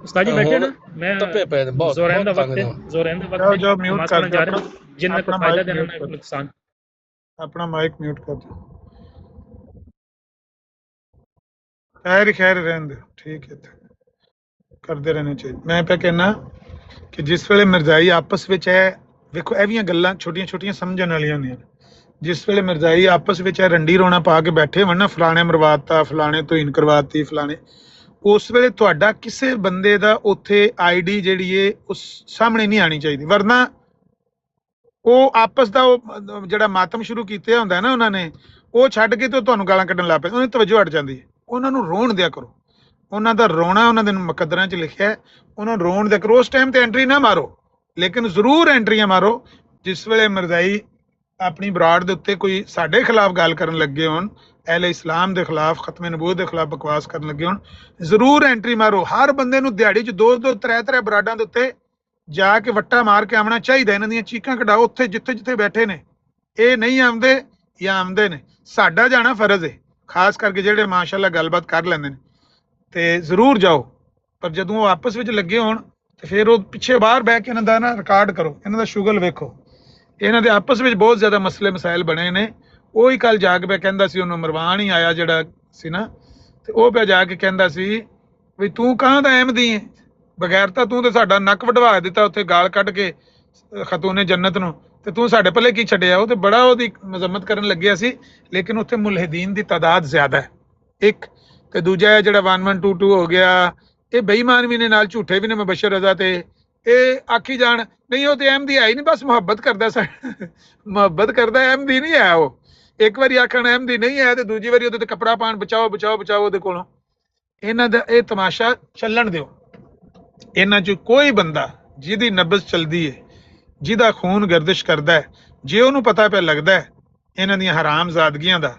ਉਸਤਾਦ ਜੀ ਬੈਠੇ ਨਾ, ਮੈਂ ਤੱਪੇ ਪਏ ਨੇ ਬਹੁਤ ਜ਼ੋਰਨ ਦਾ ਵਕਤ ਜੋ ਮਿਊਟ ਕਰ ਜਾ ਰਿਹਾ, ਜਿੰਨਾ ਕੋ ਫਾਇਦਾ ਦੇਣਾ ਨਾ ਨੁਕਸਾਨ। ਆਪਣਾ ਮਾਈਕ ਮਿਊਟ ਕਰ ਦਿਓ। ਖੈਰ ਰਹਿਣ ਦਿਓ, ਠੀਕ ਹੈ, ਕਰਦੇ ਰਹਿਣੇ ਚਾਹੀਦੇ। ਮੈਂ ਪਿਆ ਕਹਿਣਾ ਕਿ ਜਿਸ ਵੇਲੇ ਮਿਰਜ਼ਾਈ ਆਪਸ ਵਿੱਚ ਹੈ, ਵੇਖੋ ਇਹ ਵੀ ਗੱਲਾਂ ਛੋਟੀਆਂ ਸਮਝਣ ਵਾਲੀਆਂ ਹੁੰਦੀਆਂ ਨੇ। ਜਿਸ ਵੇਲੇ ਮਿਰਜ਼ਾਈ ਆਪਸ ਵਿੱਚ ਹੈ ਰੰਡੀ ਰੋਣਾ ਪਾ ਕੇ ਬੈਠੇ ਹੋਣ ਨਾ, ਫਲਾਣੇ ਮਰਵਾਤਾ, ਫਲਾਣੇ ਤੋਹੀਨ ਕਰਵਾਤੀ, ਫਲਾਣੇ, ਉਸ ਵੇਲੇ ਤੁਹਾਡਾ ਕਿਸੇ ਬੰਦੇ ਦਾ ਉੱਥੇ ਆਈਡੀ ਜਿਹੜੀ ਏ ਉਸ ਸਾਹਮਣੇ ਨਹੀਂ ਆਣੀ ਚਾਹੀਦੀ। ਵਰਨਾ ਉਹ ਆਪਸ ਦਾ ਉਹ ਜਿਹੜਾ ਮਾਤਮ ਸ਼ੁਰੂ ਕੀਤੇ ਹੁੰਦਾ ਨਾ ਉਹਨਾਂ ਨੇ, ਉਹ ਛੱਡ ਕੇ ਤੇ ਤੁਹਾਨੂੰ ਗਾਲਾਂ ਕੱਢਣ ਲੱਗ ਪਏ, ਉਹਦੀ ਤਵੱਜੋ ਹਟ ਜਾਂਦੀ ਹੈ। ਉਹਨਾਂ ਨੂੰ ਰੋਣ ਦਿਆ ਕਰੋ, ਉਹਨਾਂ ਦਾ ਰੋਣਾ ਉਹਨਾਂ ਦੇ ਮੁਕੱਦਰਾਂ 'ਚ ਲਿਖਿਆ, ਉਹਨਾਂ ਨੂੰ ਰੋਣ ਦਿਆ ਕਰੋ। ਉਸ ਟਾਈਮ ਤੇ ਐਂਟਰੀ ਨਾ ਮਾਰੋ, ਲੇਕਿਨ ਜ਼ਰੂਰ ਐਂਟਰੀਆਂ ਮਾਰੋ ਜਿਸ ਵੇਲੇ ਮਿਰਜ਼ਾਈ ਆਪਣੀ ਬਰਾੜ ਦੇ ਉੱਤੇ ਕੋਈ ਸਾਡੇ ਖਿਲਾਫ ਗੱਲ ਕਰਨ ਲੱਗੇ ਹੋਣ, ਅਹਿਲੇ ਇਸਲਾਮ ਦੇ ਖਿਲਾਫ, ਖਤਮੇ ਨਬੂਵਤ ਦੇ ਖਿਲਾਫ ਬਕਵਾਸ ਕਰਨ ਲੱਗੇ ਹੋਣ, ਜ਼ਰੂਰ ਐਂਟਰੀ ਮਾਰੋ। ਹਰ ਬੰਦੇ ਨੂੰ ਦਿਹਾੜੀ 'ਚ 2-2 3-3 ਬਰਾਡਾਂ ਦੇ ਉੱਤੇ ਜਾ ਕੇ ਵੱਟਾ ਮਾਰ ਕੇ ਆਉਣਾ ਚਾਹੀਦਾ। ਇਹਨਾਂ ਦੀਆਂ ਚੀਕਾਂ ਕਢਾਓ ਉੱਥੇ ਜਿੱਥੇ ਬੈਠੇ ਨੇ। ਇਹ ਨਹੀਂ ਆਉਂਦੇ ਜਾਂ ਆਉਂਦੇ ਨੇ, ਸਾਡਾ ਜਾਣਾ ਫਰਜ਼ ਹੈ, ਖਾਸ ਕਰਕੇ ਜਿਹੜੇ ਮਾਸ਼ਾਅੱਲਾ ਗੱਲਬਾਤ ਕਰ ਲੈਂਦੇ ਨੇ, ਤੇ ਜ਼ਰੂਰ ਜਾਓ। ਪਰ ਜਦੋਂ ਉਹ ਆਪਸ ਵਿੱਚ ਲੱਗੇ ਹੋਣ ਤੇ ਫਿਰ ਉਹ ਪਿੱਛੇ ਬਾਹਰ ਬਹਿ ਕੇ ਇਹਨਾਂ ਦਾ ਨਾ ਰਿਕਾਰਡ ਕਰੋ, ਇਹਨਾਂ ਦਾ ਸ਼ੁਗਲ ਵੇਖੋ। ਇਹਨਾਂ ਦੇ ਆਪਸ ਵਿੱਚ ਬਹੁਤ ਜ਼ਿਆਦਾ ਮਸਲੇ ਮਸਾਇਲ ਬਣੇ ਨੇ। ਉਹ ਹੀ ਕੱਲ ਜਾ ਕੇ ਪਿਆ ਕਹਿੰਦਾ ਸੀ, ਉਹਨੂੰ ਮਰਵਾਨ ਹੀ ਆਇਆ ਜਿਹੜਾ ਸੀ ਨਾ, ਤੇ ਉਹ ਪਿਆ ਜਾ ਕੇ ਕਹਿੰਦਾ ਸੀ ਵੀ ਤੂੰ ਕਾਂ ਦਾ ਅਹਿਮਦੀ ਹੈ, ਬਗੈਰ ਤਾਂ ਤੂੰ ਤੇ ਸਾਡਾ ਨੱਕ ਵਢਵਾ ਦਿੱਤਾ ਉੱਥੇ ਗਾਲ ਕੱਢ ਕੇ ਖਤੂਨੇ ਜੰਨਤ ਨੂੰ, ਤੇ ਤੂੰ ਸਾਡੇ ਪੱਲੇ ਕੀ ਛੱਡਿਆ। ਉਹ ਤੇ ਬੜਾ ਉਹਦੀ ਮਜ਼ਮਤ ਕਰਨ ਲੱਗਿਆ ਸੀ, ਲੇਕਿਨ ਉੱਥੇ ਮੁਲਹਿਦੀਨ ਦੀ ਤਾਦਾਦ ਜ਼ਿਆਦਾ ਹੈ ਇੱਕ, ਤੇ ਦੂਜਾ ਹੈ ਜਿਹੜਾ 1122 ਹੋ ਗਿਆ, ਇਹ ਬੇਈਮਾਨ ਵੀ ਨੇ ਨਾਲ ਝੂਠੇ ਵੀ ਨੇ ਮੁਬਸ਼ਰ ਰਜ਼ਾ ਤੇ ਇਹ ਆਖੀ ਜਾਣ ਨਹੀਂ ਉਹ ਤੇ ਅਹਿਮਦੀ ਹੈ ਹੀ ਨਹੀਂ, ਬਸ ਮੁਹੱਬਤ ਕਰਦਾ ਮੁਹੱਬਤ ਕਰਦਾ, ਅਹਿਮਦੀ ਨਹੀਂ ਹੈ ਉਹ। ਇੱਕ ਵਾਰੀ ਆਖਣ ਅਹਿਮਦੀ ਨਹੀਂ ਹੈ ਤੇ ਦੂਜੀ ਵਾਰੀ ਉਹਦੇ ਤੇ ਕੱਪੜਾ ਪਾਣ ਬਚਾਓ ਬਚਾਓ ਬਚਾਓ ਉਹਦੇ ਕੋਲੋਂ। ਇਹਨਾਂ ਦਾ ਇਹ ਤਮਾਸ਼ਾ ਚੱਲਣ ਦਿਓ। ਇਹਨਾਂ 'ਚ ਕੋਈ ਬੰਦਾ ਜਿਹਦੀ ਨਬਜ਼ ਚਲਦੀ ਹੈ, ਜਿਹਦਾ ਖੂਨ ਗਰਦਿਸ਼ ਕਰਦਾ ਹੈ, ਜੇ ਉਹਨੂੰ ਪਤਾ ਪਿਆ ਲੱਗਦਾ ਹੈ ਇਹਨਾਂ ਦੀਆਂ ਹਰਾਮਜ਼ਾਦਗੀਆਂ ਦਾ,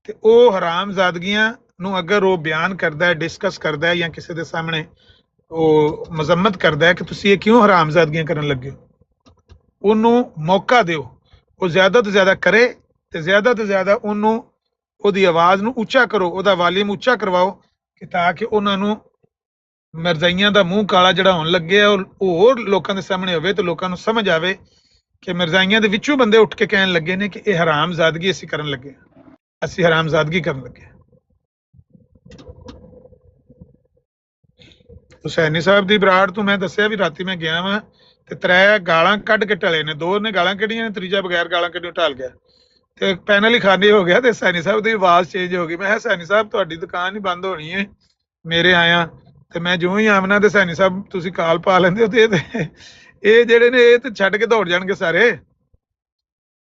ਤੇ ਉਹ ਹਰਾਮਜ਼ਾਦਗੀਆਂ ਨੂੰ ਅਗਰ ਉਹ ਬਿਆਨ ਕਰਦਾ ਹੈ, ਡਿਸਕਸ ਕਰਦਾ ਹੈ, ਜਾਂ ਕਿਸੇ ਦੇ ਸਾਹਮਣੇ ਉਹ ਮਜ਼ਮਤ ਕਰਦਾ ਹੈ ਕਿ ਤੁਸੀਂ ਇਹ ਕਿਉਂ ਹਰਾਮਜ਼ਾਦਗੀਆਂ ਕਰਨ ਲੱਗੇ ਹੋ, ਉਹਨੂੰ ਮੌਕਾ ਦਿਓ। ਉਹ ਜ਼ਿਆਦਾ ਤੋਂ ਜ਼ਿਆਦਾ ਕਰੇ ਤੇ ਜ਼ਿਆਦਾ ਤੋਂ ਜ਼ਿਆਦਾ ਉਹਨੂੰ ਉਹਦੀ ਆਵਾਜ਼ ਨੂੰ ਉੱਚਾ ਕਰੋ, ਉਹਦਾ ਵਾਲੀਅਮ ਉੱਚਾ ਕਰਵਾਓ, ਕਿ ਤਾਂ ਕਿ ਉਹਨਾਂ ਨੂੰ ਮਿਰਜ਼ਾਈਆਂ ਦਾ ਮੂੰਹ ਕਾਲਾ ਜਿਹੜਾ ਹੋਣ ਲੱਗਿਆ ਉਹ ਹੋਰ ਲੋਕਾਂ ਦੇ ਸਾਹਮਣੇ ਹੋਵੇ, ਤੇ ਲੋਕਾਂ ਨੂੰ ਸਮਝ ਆਵੇ ਕਿ ਮਿਰਜ਼ਾਈਆਂ ਦੇ ਵਿੱਚੋਂ ਬੰਦੇ ਉੱਠ ਕੇ ਕਹਿਣ ਲੱਗੇ ਨੇ ਕਿ ਇਹ ਹਰਾਮਜ਼ਾਦਗੀ ਅਸੀਂ ਕਰਨ ਲੱਗੇ, ਅਸੀਂ ਹਰਾਮਜ਼ਾਦਗੀ ਕਰਨ ਲੱਗੇ। ਹੁਸੈਨੀ ਸਾਹਿਬ ਦੀ ਬਰਾੜ ਤੋਂ ਮੈਂ ਦੱਸਿਆ ਵੀ ਰਾਤੀ ਮੈਂ ਗਿਆ ਵਾਂ ਤੇ 3 ਗਾਲਾਂ ਕੱਢ ਕੇ ਢਲੇ ਨੇ, 2 ਨੇ ਗਾਲਾਂ ਕੱਢੀਆਂ ਨੇ, ਤੀਜਾ ਬਗੈਰ ਗਾਲਾਂ ਕੱਢੀਆਂ ਢਲ ਗਿਆ, ਤੇ ਪੈਨਲ ਹੀ ਖਾਲੀ ਹੋ ਗਿਆ, ਤੇ ਹੁਸੈਨੀ ਸਾਹਿਬ ਦੀ ਆਵਾਜ਼ ਚੇਂਜ ਹੋ ਗਈ। ਮੈਂ ਕਿਹਾ ਹੁਸੈਨੀ ਸਾਹਿਬ ਤੁਹਾਡੀ ਦੁਕਾਨ ਹੀ ਬੰਦ ਹੋਣੀ ਹੈ, ਮੇਰੇ ਆਇਆ ਤੇ ਮੈਂ ਜਿਉਂ ਹੀ ਆਵਣਾ ਤੇ ਹੁਸੈਨੀ ਸਾਹਿਬ ਤੁਸੀਂ ਕਾਲ ਪਾ ਲੈਂਦੇ ਹੋ, ਤੇ ਇਹ ਜਿਹੜੇ ਨੇ ਇਹ ਤੇ ਛੱਡ ਕੇ ਦੌੜ ਜਾਣਗੇ ਸਾਰੇ,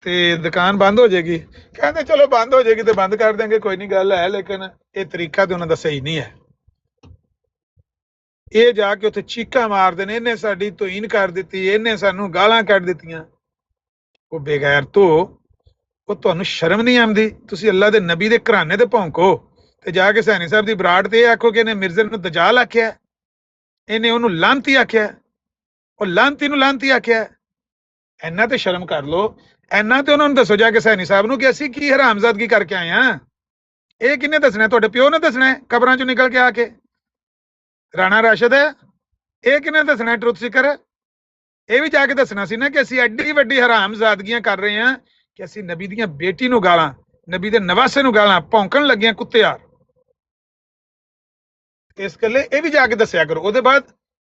ਤੇ ਦੁਕਾਨ ਬੰਦ ਹੋ ਜਾਏਗੀ। ਕਹਿੰਦੇ ਚਲੋ ਬੰਦ ਹੋ ਜਾਏਗੀ ਤੇ ਬੰਦ ਕਰ ਦੇਂਗੇ, ਕੋਈ ਨਹੀਂ ਗੱਲ ਹੈ, ਲੇਕਿਨ ਇਹ ਤਰੀਕਾ ਤੇ ਉਹਨਾਂ ਦਾ ਸਹੀ ਨਹੀਂ ਹੈ। ਇਹ ਜਾ ਕੇ ਉੱਥੇ ਚੀਕਾਂ ਮਾਰਦੇ ਨੇ, ਇਹਨੇ ਸਾਡੀ ਤੋਹੀਨ ਕਰ ਦਿੱਤੀ, ਇਹਨੇ ਸਾਨੂੰ ਗਾਲਾਂ ਕੱਢ ਦਿੱਤੀਆਂ। ਉਹ ਬੇਗੈਰ ਤੋਂ ਉਹ ਤੁਹਾਨੂੰ ਸ਼ਰਮ ਨਹੀਂ ਆਉਂਦੀ? ਤੁਸੀਂ ਅੱਲਾ ਦੇ ਨਬੀ ਦੇ ਘਰਾਣੇ ਤੇ ਭੌਂਕੋ ਤੇ ਜਾ ਕੇ ਹੁਸੈਨੀ ਸਾਹਿਬ ਦੀ ਬਰਾੜ ਤੇ ਇਹ ਆਖੋ ਕਿ ਇਹਨੇ ਮਿਰਜ਼ੇ ਨੂੰ ਦਜਾਲ ਆਖਿਆ, ਇਹਨੇ ਉਹਨੂੰ ਲਾਂਤੀ ਆਖਿਆ, ਉਹ ਲਾਂਤੀ ਨੂੰ ਲਾਂਤੀ ਆਖਿਆ। ਇੰਨਾ ਤੇ ਸ਼ਰਮ ਕਰ ਲੋ, ਇੰਨਾ ਤੇ ਉਹਨਾਂ ਨੂੰ ਦੱਸੋ ਜਾ ਕੇ ਹੁਸੈਨੀ ਸਾਹਿਬ ਨੂੰ ਕਿ ਅਸੀਂ ਕੀ ਹਰਾਮਜ਼ਾਦਗੀ ਕਰਕੇ ਆਏ ਹਾਂ। ਇਹ ਕਿਹਨੇ ਦੱਸਣਾ? ਤੁਹਾਡੇ ਪਿਓ ਨੇ ਦੱਸਣਾ ਕਬਰਾਂ ਚੋਂ ਨਿਕਲ ਕੇ ਆ ਕੇ? ਰਾਣਾ ਰਾਸ਼ਦ ਹੈ ਇਹ ਕਿਹਨੇ ਦੱਸਣਾ? ਟਰੁੱਥ ਸੀਕਰ ਇਹ ਵੀ ਜਾ ਕੇ ਦੱਸਣਾ ਸੀ ਨਾ ਕਿ ਅਸੀਂ ਐਡੀ ਵੱਡੀ ਹਰਾਮਜ਼ਾਦਗੀਆਂ ਕਰ ਰਹੇ ਹਾਂ ਕਿ ਅਸੀਂ ਨਬੀ ਦੀਆਂ ਬੇਟੀ ਨੂੰ ਗਾਲਾਂ, ਨਬੀ ਦੇ ਨਵਾਸੇ ਨੂੰ ਗਾਲਾਂ, ਭੌਂਕਣ ਲੱਗਿਆ ਕੁੱਤੇ ਯਾਰ। ਇਸ ਗੱਲੇ ਇਹ ਵੀ ਜਾ ਕੇ ਦੱਸਿਆ ਕਰੋ। ਉਹਦੇ ਬਾਅਦ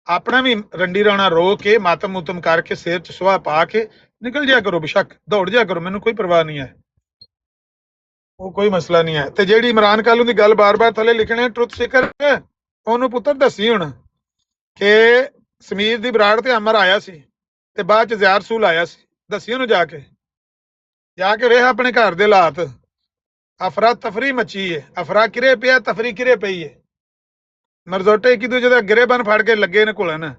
ਆਪਣਾ ਵੀ ਰੰਡੀ ਰਾਣਾ ਰੋ ਕੇ ਮਾਤਮ ਮੁਤਮ ਕਰਕੇ ਸਿਰ 'ਚ ਸੁਆਹ ਪਾ ਕੇ ਨਿਕਲ ਜਾਇਆ ਕਰੋ, ਬੇਸ਼ੱਕ ਦੌੜ ਜਾਇਆ ਕਰੋ, ਮੈਨੂੰ ਕੋਈ ਪਰਵਾਹ ਨਹੀਂ ਹੈ, ਉਹ ਕੋਈ ਮਸਲਾ ਨਹੀਂ ਹੈ। ਤੇ ਜਿਹੜੀ ਇਮਰਾਨ ਕਾਲੂ ਦੀ ਗੱਲ ਬਾਰ-ਬਾਰ ਥੱਲੇ ਲਿਖਣੇ ਟਰੁੱਥ ਸੀਕਰ, ਉਹਨੂੰ ਪੁੱਤਰ ਦੱਸੀ ਹੁਣ ਕਿ ਸਮੀਰ ਦੀ ਬਰਾੜ ਤੇ ਅਮਰ ਆਇਆ ਸੀ ਤੇ ਬਾਅਦ 'ਚ ਜ਼ਿਆਰ ਰਸੂਲ ਆਇਆ ਸੀ, ਦੱਸੀ ਉਹਨੂੰ ਜਾ ਕੇ ਵੇਖ ਆਪਣੇ ਘਰ ਦੇ ਹਾਲਾਤ। ਅਫਰਾ ਤਫਰੀ ਮੱਚੀ ਹੈ, ਅਫਰਾ ਕਿਰੇ ਪਿਆ, ਤਫਰੀ ਕਿਰੇ ਪਈ ਹੈ। ਮਰਜ਼ੋਟੇ ਇੱਕ ਦੂਜੇ ਦਾ ਗਿਰੇਬਨ ਫੜ ਕੇ ਲੱਗੇ ਨੇ ਘੁਲਣ।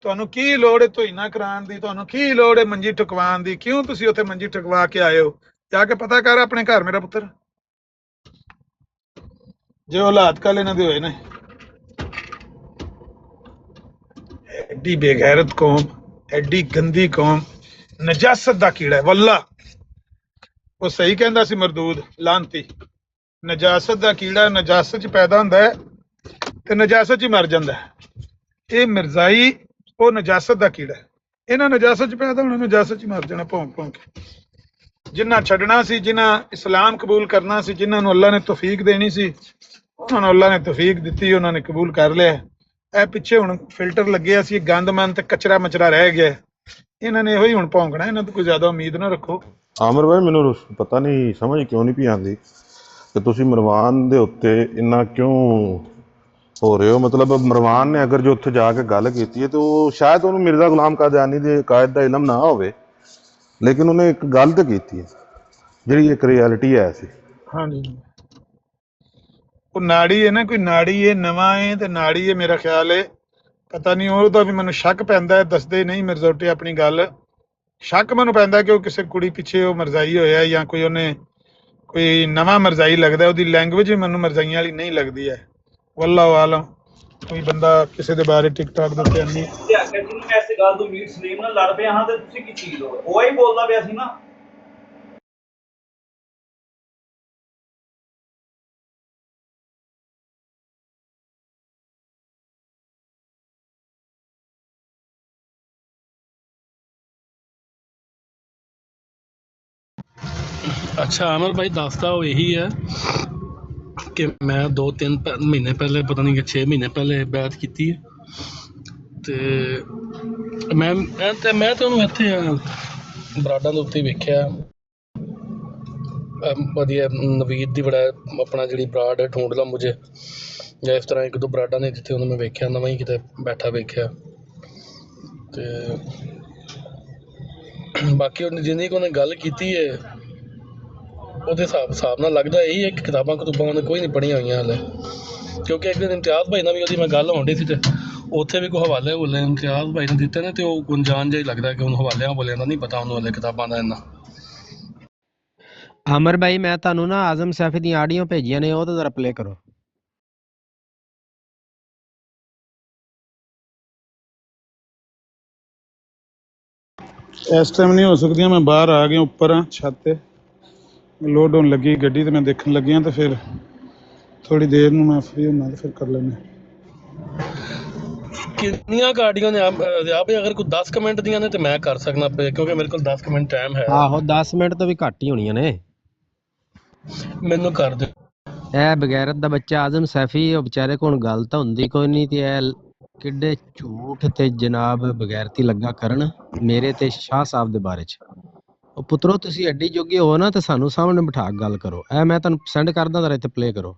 ਤੁਹਾਨੂੰ ਕੀ ਲੋੜ ਹੈ ਧੋਈਨਾ ਕਰਾਉਣ ਦੀ? ਤੁਹਾਨੂੰ ਕੀ ਲੋੜ ਹੈ ਮੰਜੀ ਠੁਕਵਾਉਣ ਦੀ? ਕਿਉਂ ਤੁਸੀਂ ਉੱਥੇ ਮੰਜੀ ਠੁਕਵਾ ਕੇ ਆਏ ਹੋ? ਜਾ ਕੇ ਪਤਾ ਕਰ ਆਪਣੇ ਘਰ ਮੇਰਾ ਪੁੱਤਰ, ਜੇ ਹਾਲਾਤ ਕੱਲ ਇਹਨਾਂ ਦੇ ਹੋਏ ਨੇ। ਐਡੀ ਬੇਗੈਰਤ ਕੌਮ, ਐਡੀ ਗੰਦੀ ਕੌਮ, ਨਜਾਸਤ ਦਾ ਕੀੜਾ ਹੈ ਵੱਲਾ। ਉਹ ਸਹੀ ਕਹਿੰਦਾ ਸੀ ਮਰਦੂਦ ਲਾਂਤੀ, ਨਜਾਸਤ ਦਾ ਕੀੜਾ ਨਜਾਸਤ 'ਚ ਪੈਦਾ ਹੁੰਦਾ ਹੈ ਤੇ ਨਜਾਸਤ 'ਚ ਹੀ ਮਰ ਜਾਂਦਾ ਹੈ। ਇਹ ਮਿਰਜ਼ਾਈ ਉਹ ਨਜਾਸਤ ਦਾ ਕੀੜਾ ਹੈ, ਇਹਨਾਂ ਨਜਾਸਤ 'ਚ ਪੈਦਾ ਹੋਣਾ, ਨਜਾਸਤ 'ਚ ਹੀ ਮਰ ਜਾਣਾ ਭੌਂਕ ਭੌਂਕ ਕੇ। ਜਿਨ੍ਹਾਂ ਛੱਡਣਾ ਸੀ, ਜਿਨ੍ਹਾਂ ਇਸਲਾਮ ਕਬੂਲ ਕਰਨਾ ਸੀ, ਜਿਨ੍ਹਾਂ ਨੂੰ ਅੱਲਾ ਨੇ ਤੌਫੀਕ ਦੇਣੀ ਸੀ, ਉਹਨਾਂ ਨੂੰ ਅੱਲਾ ਨੇ ਤੌਫੀਕ ਦਿੱਤੀ, ਉਹਨਾਂ ਨੇ ਕਬੂਲ ਕਰ ਲਿਆ। ਇਹ ਪਿੱਛੇ ਹੁਣ ਫਿਲਟਰ ਲੱਗਿਆ ਸੀ, ਗੰਦਮੰਦ ਤੇ ਕਚਰਾ ਮਚਰਾ ਰਹਿ ਗਿਆ, ਇਹਨਾਂ ਨੇ ਇਹੋ ਹੀ ਹੁਣ ਭੌਂਕਣਾ। ਇਹਨਾਂ ਤੋਂ ਕੋਈ ਜ਼ਿਆਦਾ ਉਮੀਦ ਨਾ ਰੱਖੋ। ਆਮਰ ਭਾਈ ਮੈਨੂੰ ਪਤਾ ਨਹੀਂ, ਸਮਝ ਕਿਉਂ ਨਹੀਂ ਪਈ ਆਉਂਦੀ ਕਿ ਤੁਸੀਂ ਮਰਵਾਨ ਦੇ ਉੱਤੇ ਇੰਨਾ ਕਿਉਂ ਹੋ ਰਹੇ ਹੋ। ਮਤਲਬ ਮਰਵਾਨ ਨੇ ਅਗਰ ਜੋ ਉੱਥੇ ਜਾ ਕੇ ਗੱਲ ਕੀਤੀ ਹੈ ਤੇ ਉਹ ਸ਼ਾਇਦ ਉਹਨੂੰ ਮਿਰਜ਼ਾ ਗੁਲਾਮ ਕਾਦੀਆਨੀ ਦੇ ਕਾਇਦ ਦਾ ਇਲਮ ਨਾ ਹੋਵੇ, ਲੇਕਿਨ ਉਹਨੇ ਇੱਕ ਗੱਲ ਤਾਂ ਕੀਤੀ ਹੈ ਜਿਹੜੀ ਇੱਕ ਰਿਐਲਿਟੀ ਹੈ ਸੀ। ਹਾਂਜੀ, ਉਹ ਨਾੜੀ ਹੈ ਨਾ, ਕੋਈ ਨਾੜੀ ਹੈ, ਨਵਾਂ ਹੈ ਤੇ ਨਾੜੀ ਹੈ, ਮੇਰਾ ਖਿਆਲ ਹੈ, ਪਤਾ ਨਹੀਂ, ਉਹਦਾ ਵੀ ਮੈਨੂੰ ਸ਼ੱਕ ਪੈਂਦਾ ਹੈ, ਦੱਸਦੇ ਨਹੀਂ ਮਿਰਜ਼ੋਟੇ ਆਪਣੀ ਗੱਲ ਸ਼ੱਕ ਮੈਨੂੰ ਪੈਂਦਾ ਕਿ ਉਹ ਕਿਸੇ ਕੁੜੀ ਪਿੱਛੇ ਉਹ ਮਰਜ਼ਾਈ ਹੋਇਆ ਜਾਂ ਕੋਈ ਉਹਨੇ ਕੋਈ ਨਵਾਂ ਮਰਜ਼ਾਈ ਲੱਗਦਾ। ਉਹਦੀ ਲੈਂਗੁਏਜ ਵੀ ਮੈਨੂੰ ਮਰਜ਼ਾਈਆਂ ਵਾਲੀ ਨਹੀਂ ਲੱਗਦੀ ਹੈ। ਵੱਲਾਹੁ ਆਲਮ, ਕੋਈ ਬੰਦਾ ਕਿਸੇ ਦੇ ਬਾਰੇ ਟਿਕਟੌਕ ਦੇ ਉੱਤੇ ਨਹੀਂ। ਤੇ ਅਗਰ ਜਿਹਨੂੰ ਮੈਂ ਇਸ ਗੱਲ ਤੋਂ ਮੀਟ ਸਲੀਮ ਨਾਲ ਲੜ ਪਿਆ ਹਾਂ ਤੇ ਤੁਸੀਂ ਕੀ ਚੀਜ਼ ਹੋ, ਉਹ ਹੀ ਬੋਲਦਾ ਪਿਆ ਸੀ ਨਾ। ਅੱਛਾ ਆਮਰ ਭਾਈ ਦੱਸਦਾ ਉਹ ਇਹੀ ਹੈ ਕਿ ਮੈਂ 2-3 ਮਹੀਨੇ ਪਹਿਲੇ, ਪਤਾ ਨਹੀਂ ਕਿ 6 ਮਹੀਨੇ ਪਹਿਲੇ ਬੈਠ ਕੀਤੀ ਹੈ ਤੇ ਮੈਂ ਉਹਨੂੰ ਇੱਥੇ ਬਰਾਡਾਂ ਦੇ ਉੱਤੇ ਵੇਖਿਆ। ਵਧੀਆ ਨਵੀਦ ਦੀ ਬੜਾ ਆਪਣਾ ਜਿਹੜੀ ਬਰਾਡ ਹੈ ਢੂੰਢ ਲਾ ਮੁਝੇ, ਜਾਂ ਇਸ ਤਰ੍ਹਾਂ 1-2 ਬਰਾਡਾਂ ਨੇ ਜਿੱਥੇ ਉਹਨੂੰ ਮੈਂ ਵੇਖਿਆ, ਨਵਾਂ ਹੀ ਕਿਤੇ ਬੈਠਾ ਵੇਖਿਆ। ਤੇ ਬਾਕੀ ਉਹਨੇ ਜਿੰਨੀ ਕੁ ਉਹਨੇ ਗੱਲ ਕੀਤੀ ਹੈ ਉਹਦੇ ਹਿਸਾਬ ਨਾਲ ਲੱਗਦਾ ਇਹੀ ਹੈ ਕਿ ਕਿਤਾਬਾਂ ਉਹਨੇ ਕੋਈ ਨਹੀਂ ਪੜ੍ਹੀਆਂ ਹੋਈਆਂ ਹਾਲੇ, ਕਿਉਂਕਿ ਇੱਕ ਦਿਨ ਇਮਤਿਆਜ਼ ਭਾਈ ਨਾਲ ਵੀ ਉਹਦੀ ਮੈਂ ਗੱਲ ਹੋਣ ਡਈ ਸੀ ਤੇ ਉੱਥੇ ਵੀ ਕੋਈ ਹਵਾਲੇ ਇਮਤਿਆਜ਼ ਭਾਈ ਨੇ ਦਿੱਤੇ ਨੇ ਤੇ ਉਹ ਗੁੰਜਾਨ ਜਿਹਾ ਹੀ ਲੱਗਦਾ ਕਿ ਉਹਨੂੰ ਹਵਾਲਿਆਂ ਦਾ ਨਹੀਂ ਪਤਾ ਉਹਨੂੰ ਹਾਲੇ ਕਿਤਾਬਾਂ ਦਾ ਇੰਨਾ। ਅਮਰ ਭਾਈ ਮੈਂ ਤੁਹਾਨੂੰ ਨਾ ਆਜ਼ਮ ਸੈਫੀ ਦੀਆਂ ਆਡੀਓ ਭੇਜੀਆਂ ਨੇ, ਉਹ ਤਾਂ ਜ਼ਰਾ ਪਲੇ ਕਰੋ। ਇਸ ਟਾਈਮ ਨਹੀਂ ਹੋ ਸਕਦੀਆਂ, ਮੈਂ ਬਾਹਰ ਆ ਗਿਆ, ਉੱਪਰ ਆ ਛੱਤ ਤੇ, ਲੋਡ ਹੋਣ ਲੱਗੀ ਗੱਡੀ ਤੇ ਮੈਂ ਦੇਖਣ ਲੱਗਿਆ, ਤੇ ਫਿਰ ਥੋੜੀ ਦੇਰ ਨੂੰ ਮੈਂ ਫ੍ਰੀ ਹੁੰਦਾ ਤੇ ਫਿਰ ਕਰ ਲੈਂਦੇ। ਕਿੰਨੀਆਂ ਗਾਡੀਆਂ ਨੇ ਆਪ ਅਗਰ ਕੋਈ 10 ਮਿੰਟ ਦੀਆਂ ਨੇ ਤੇ ਮੈਂ ਕਰ ਸਕਦਾ ਕਿਉਂਕਿ ਮੇਰੇ ਕੋਲ 10 ਮਿੰਟ ਟਾਈਮ ਹੈ। ਆਹੋ 10 ਮਿੰਟ ਤੋਂ ਵੀ ਘੱਟ ਹੀ ਹੋਣੀਆਂ ਨੇ। ਮੈਨੂੰ ਕਰ ਦੇ। ਇਹ ਬਗੈਰਤ ਦਾ ਬੱਚਾ ਆਜ਼ਮ ਸੈਫੀ, ਉਹ ਵਿਚਾਰੇ ਕੋਲ ਗੱਲ ਤਾਂ ਹੁੰਦੀ ਕੋਈ ਨਹੀਂ ਤੇ ਇਹ ਕਿੱਡੇ ਝੂਠ ਤੇ ਜਨਾਬ ਬਗੈਰਤੀ ਲੱਗਾ ਕਰਨ ਮੇਰੇ ਤੇ ਸ਼ਾਹ ਸਾਹਿਬ ਦੇ ਬਾਰੇ ਚ। ਉਹ ਪੁੱਤਰੋ ਤੁਸੀਂ ਐਡੀ ਜੋਗੇ ਹੋ ਨਾ ਤੇ ਸਾਨੂੰ ਸਾਹਮਣੇ ਬਿਠਾ ਕੇ ਗੱਲ ਕਰੋ। ਇਹ ਮੈਂ ਤੁਹਾਨੂੰ ਸੈਂਡ ਕਰਦਾ, ਜ਼ਰਾ ਇੱਥੇ ਪਲੇ ਕਰੋ।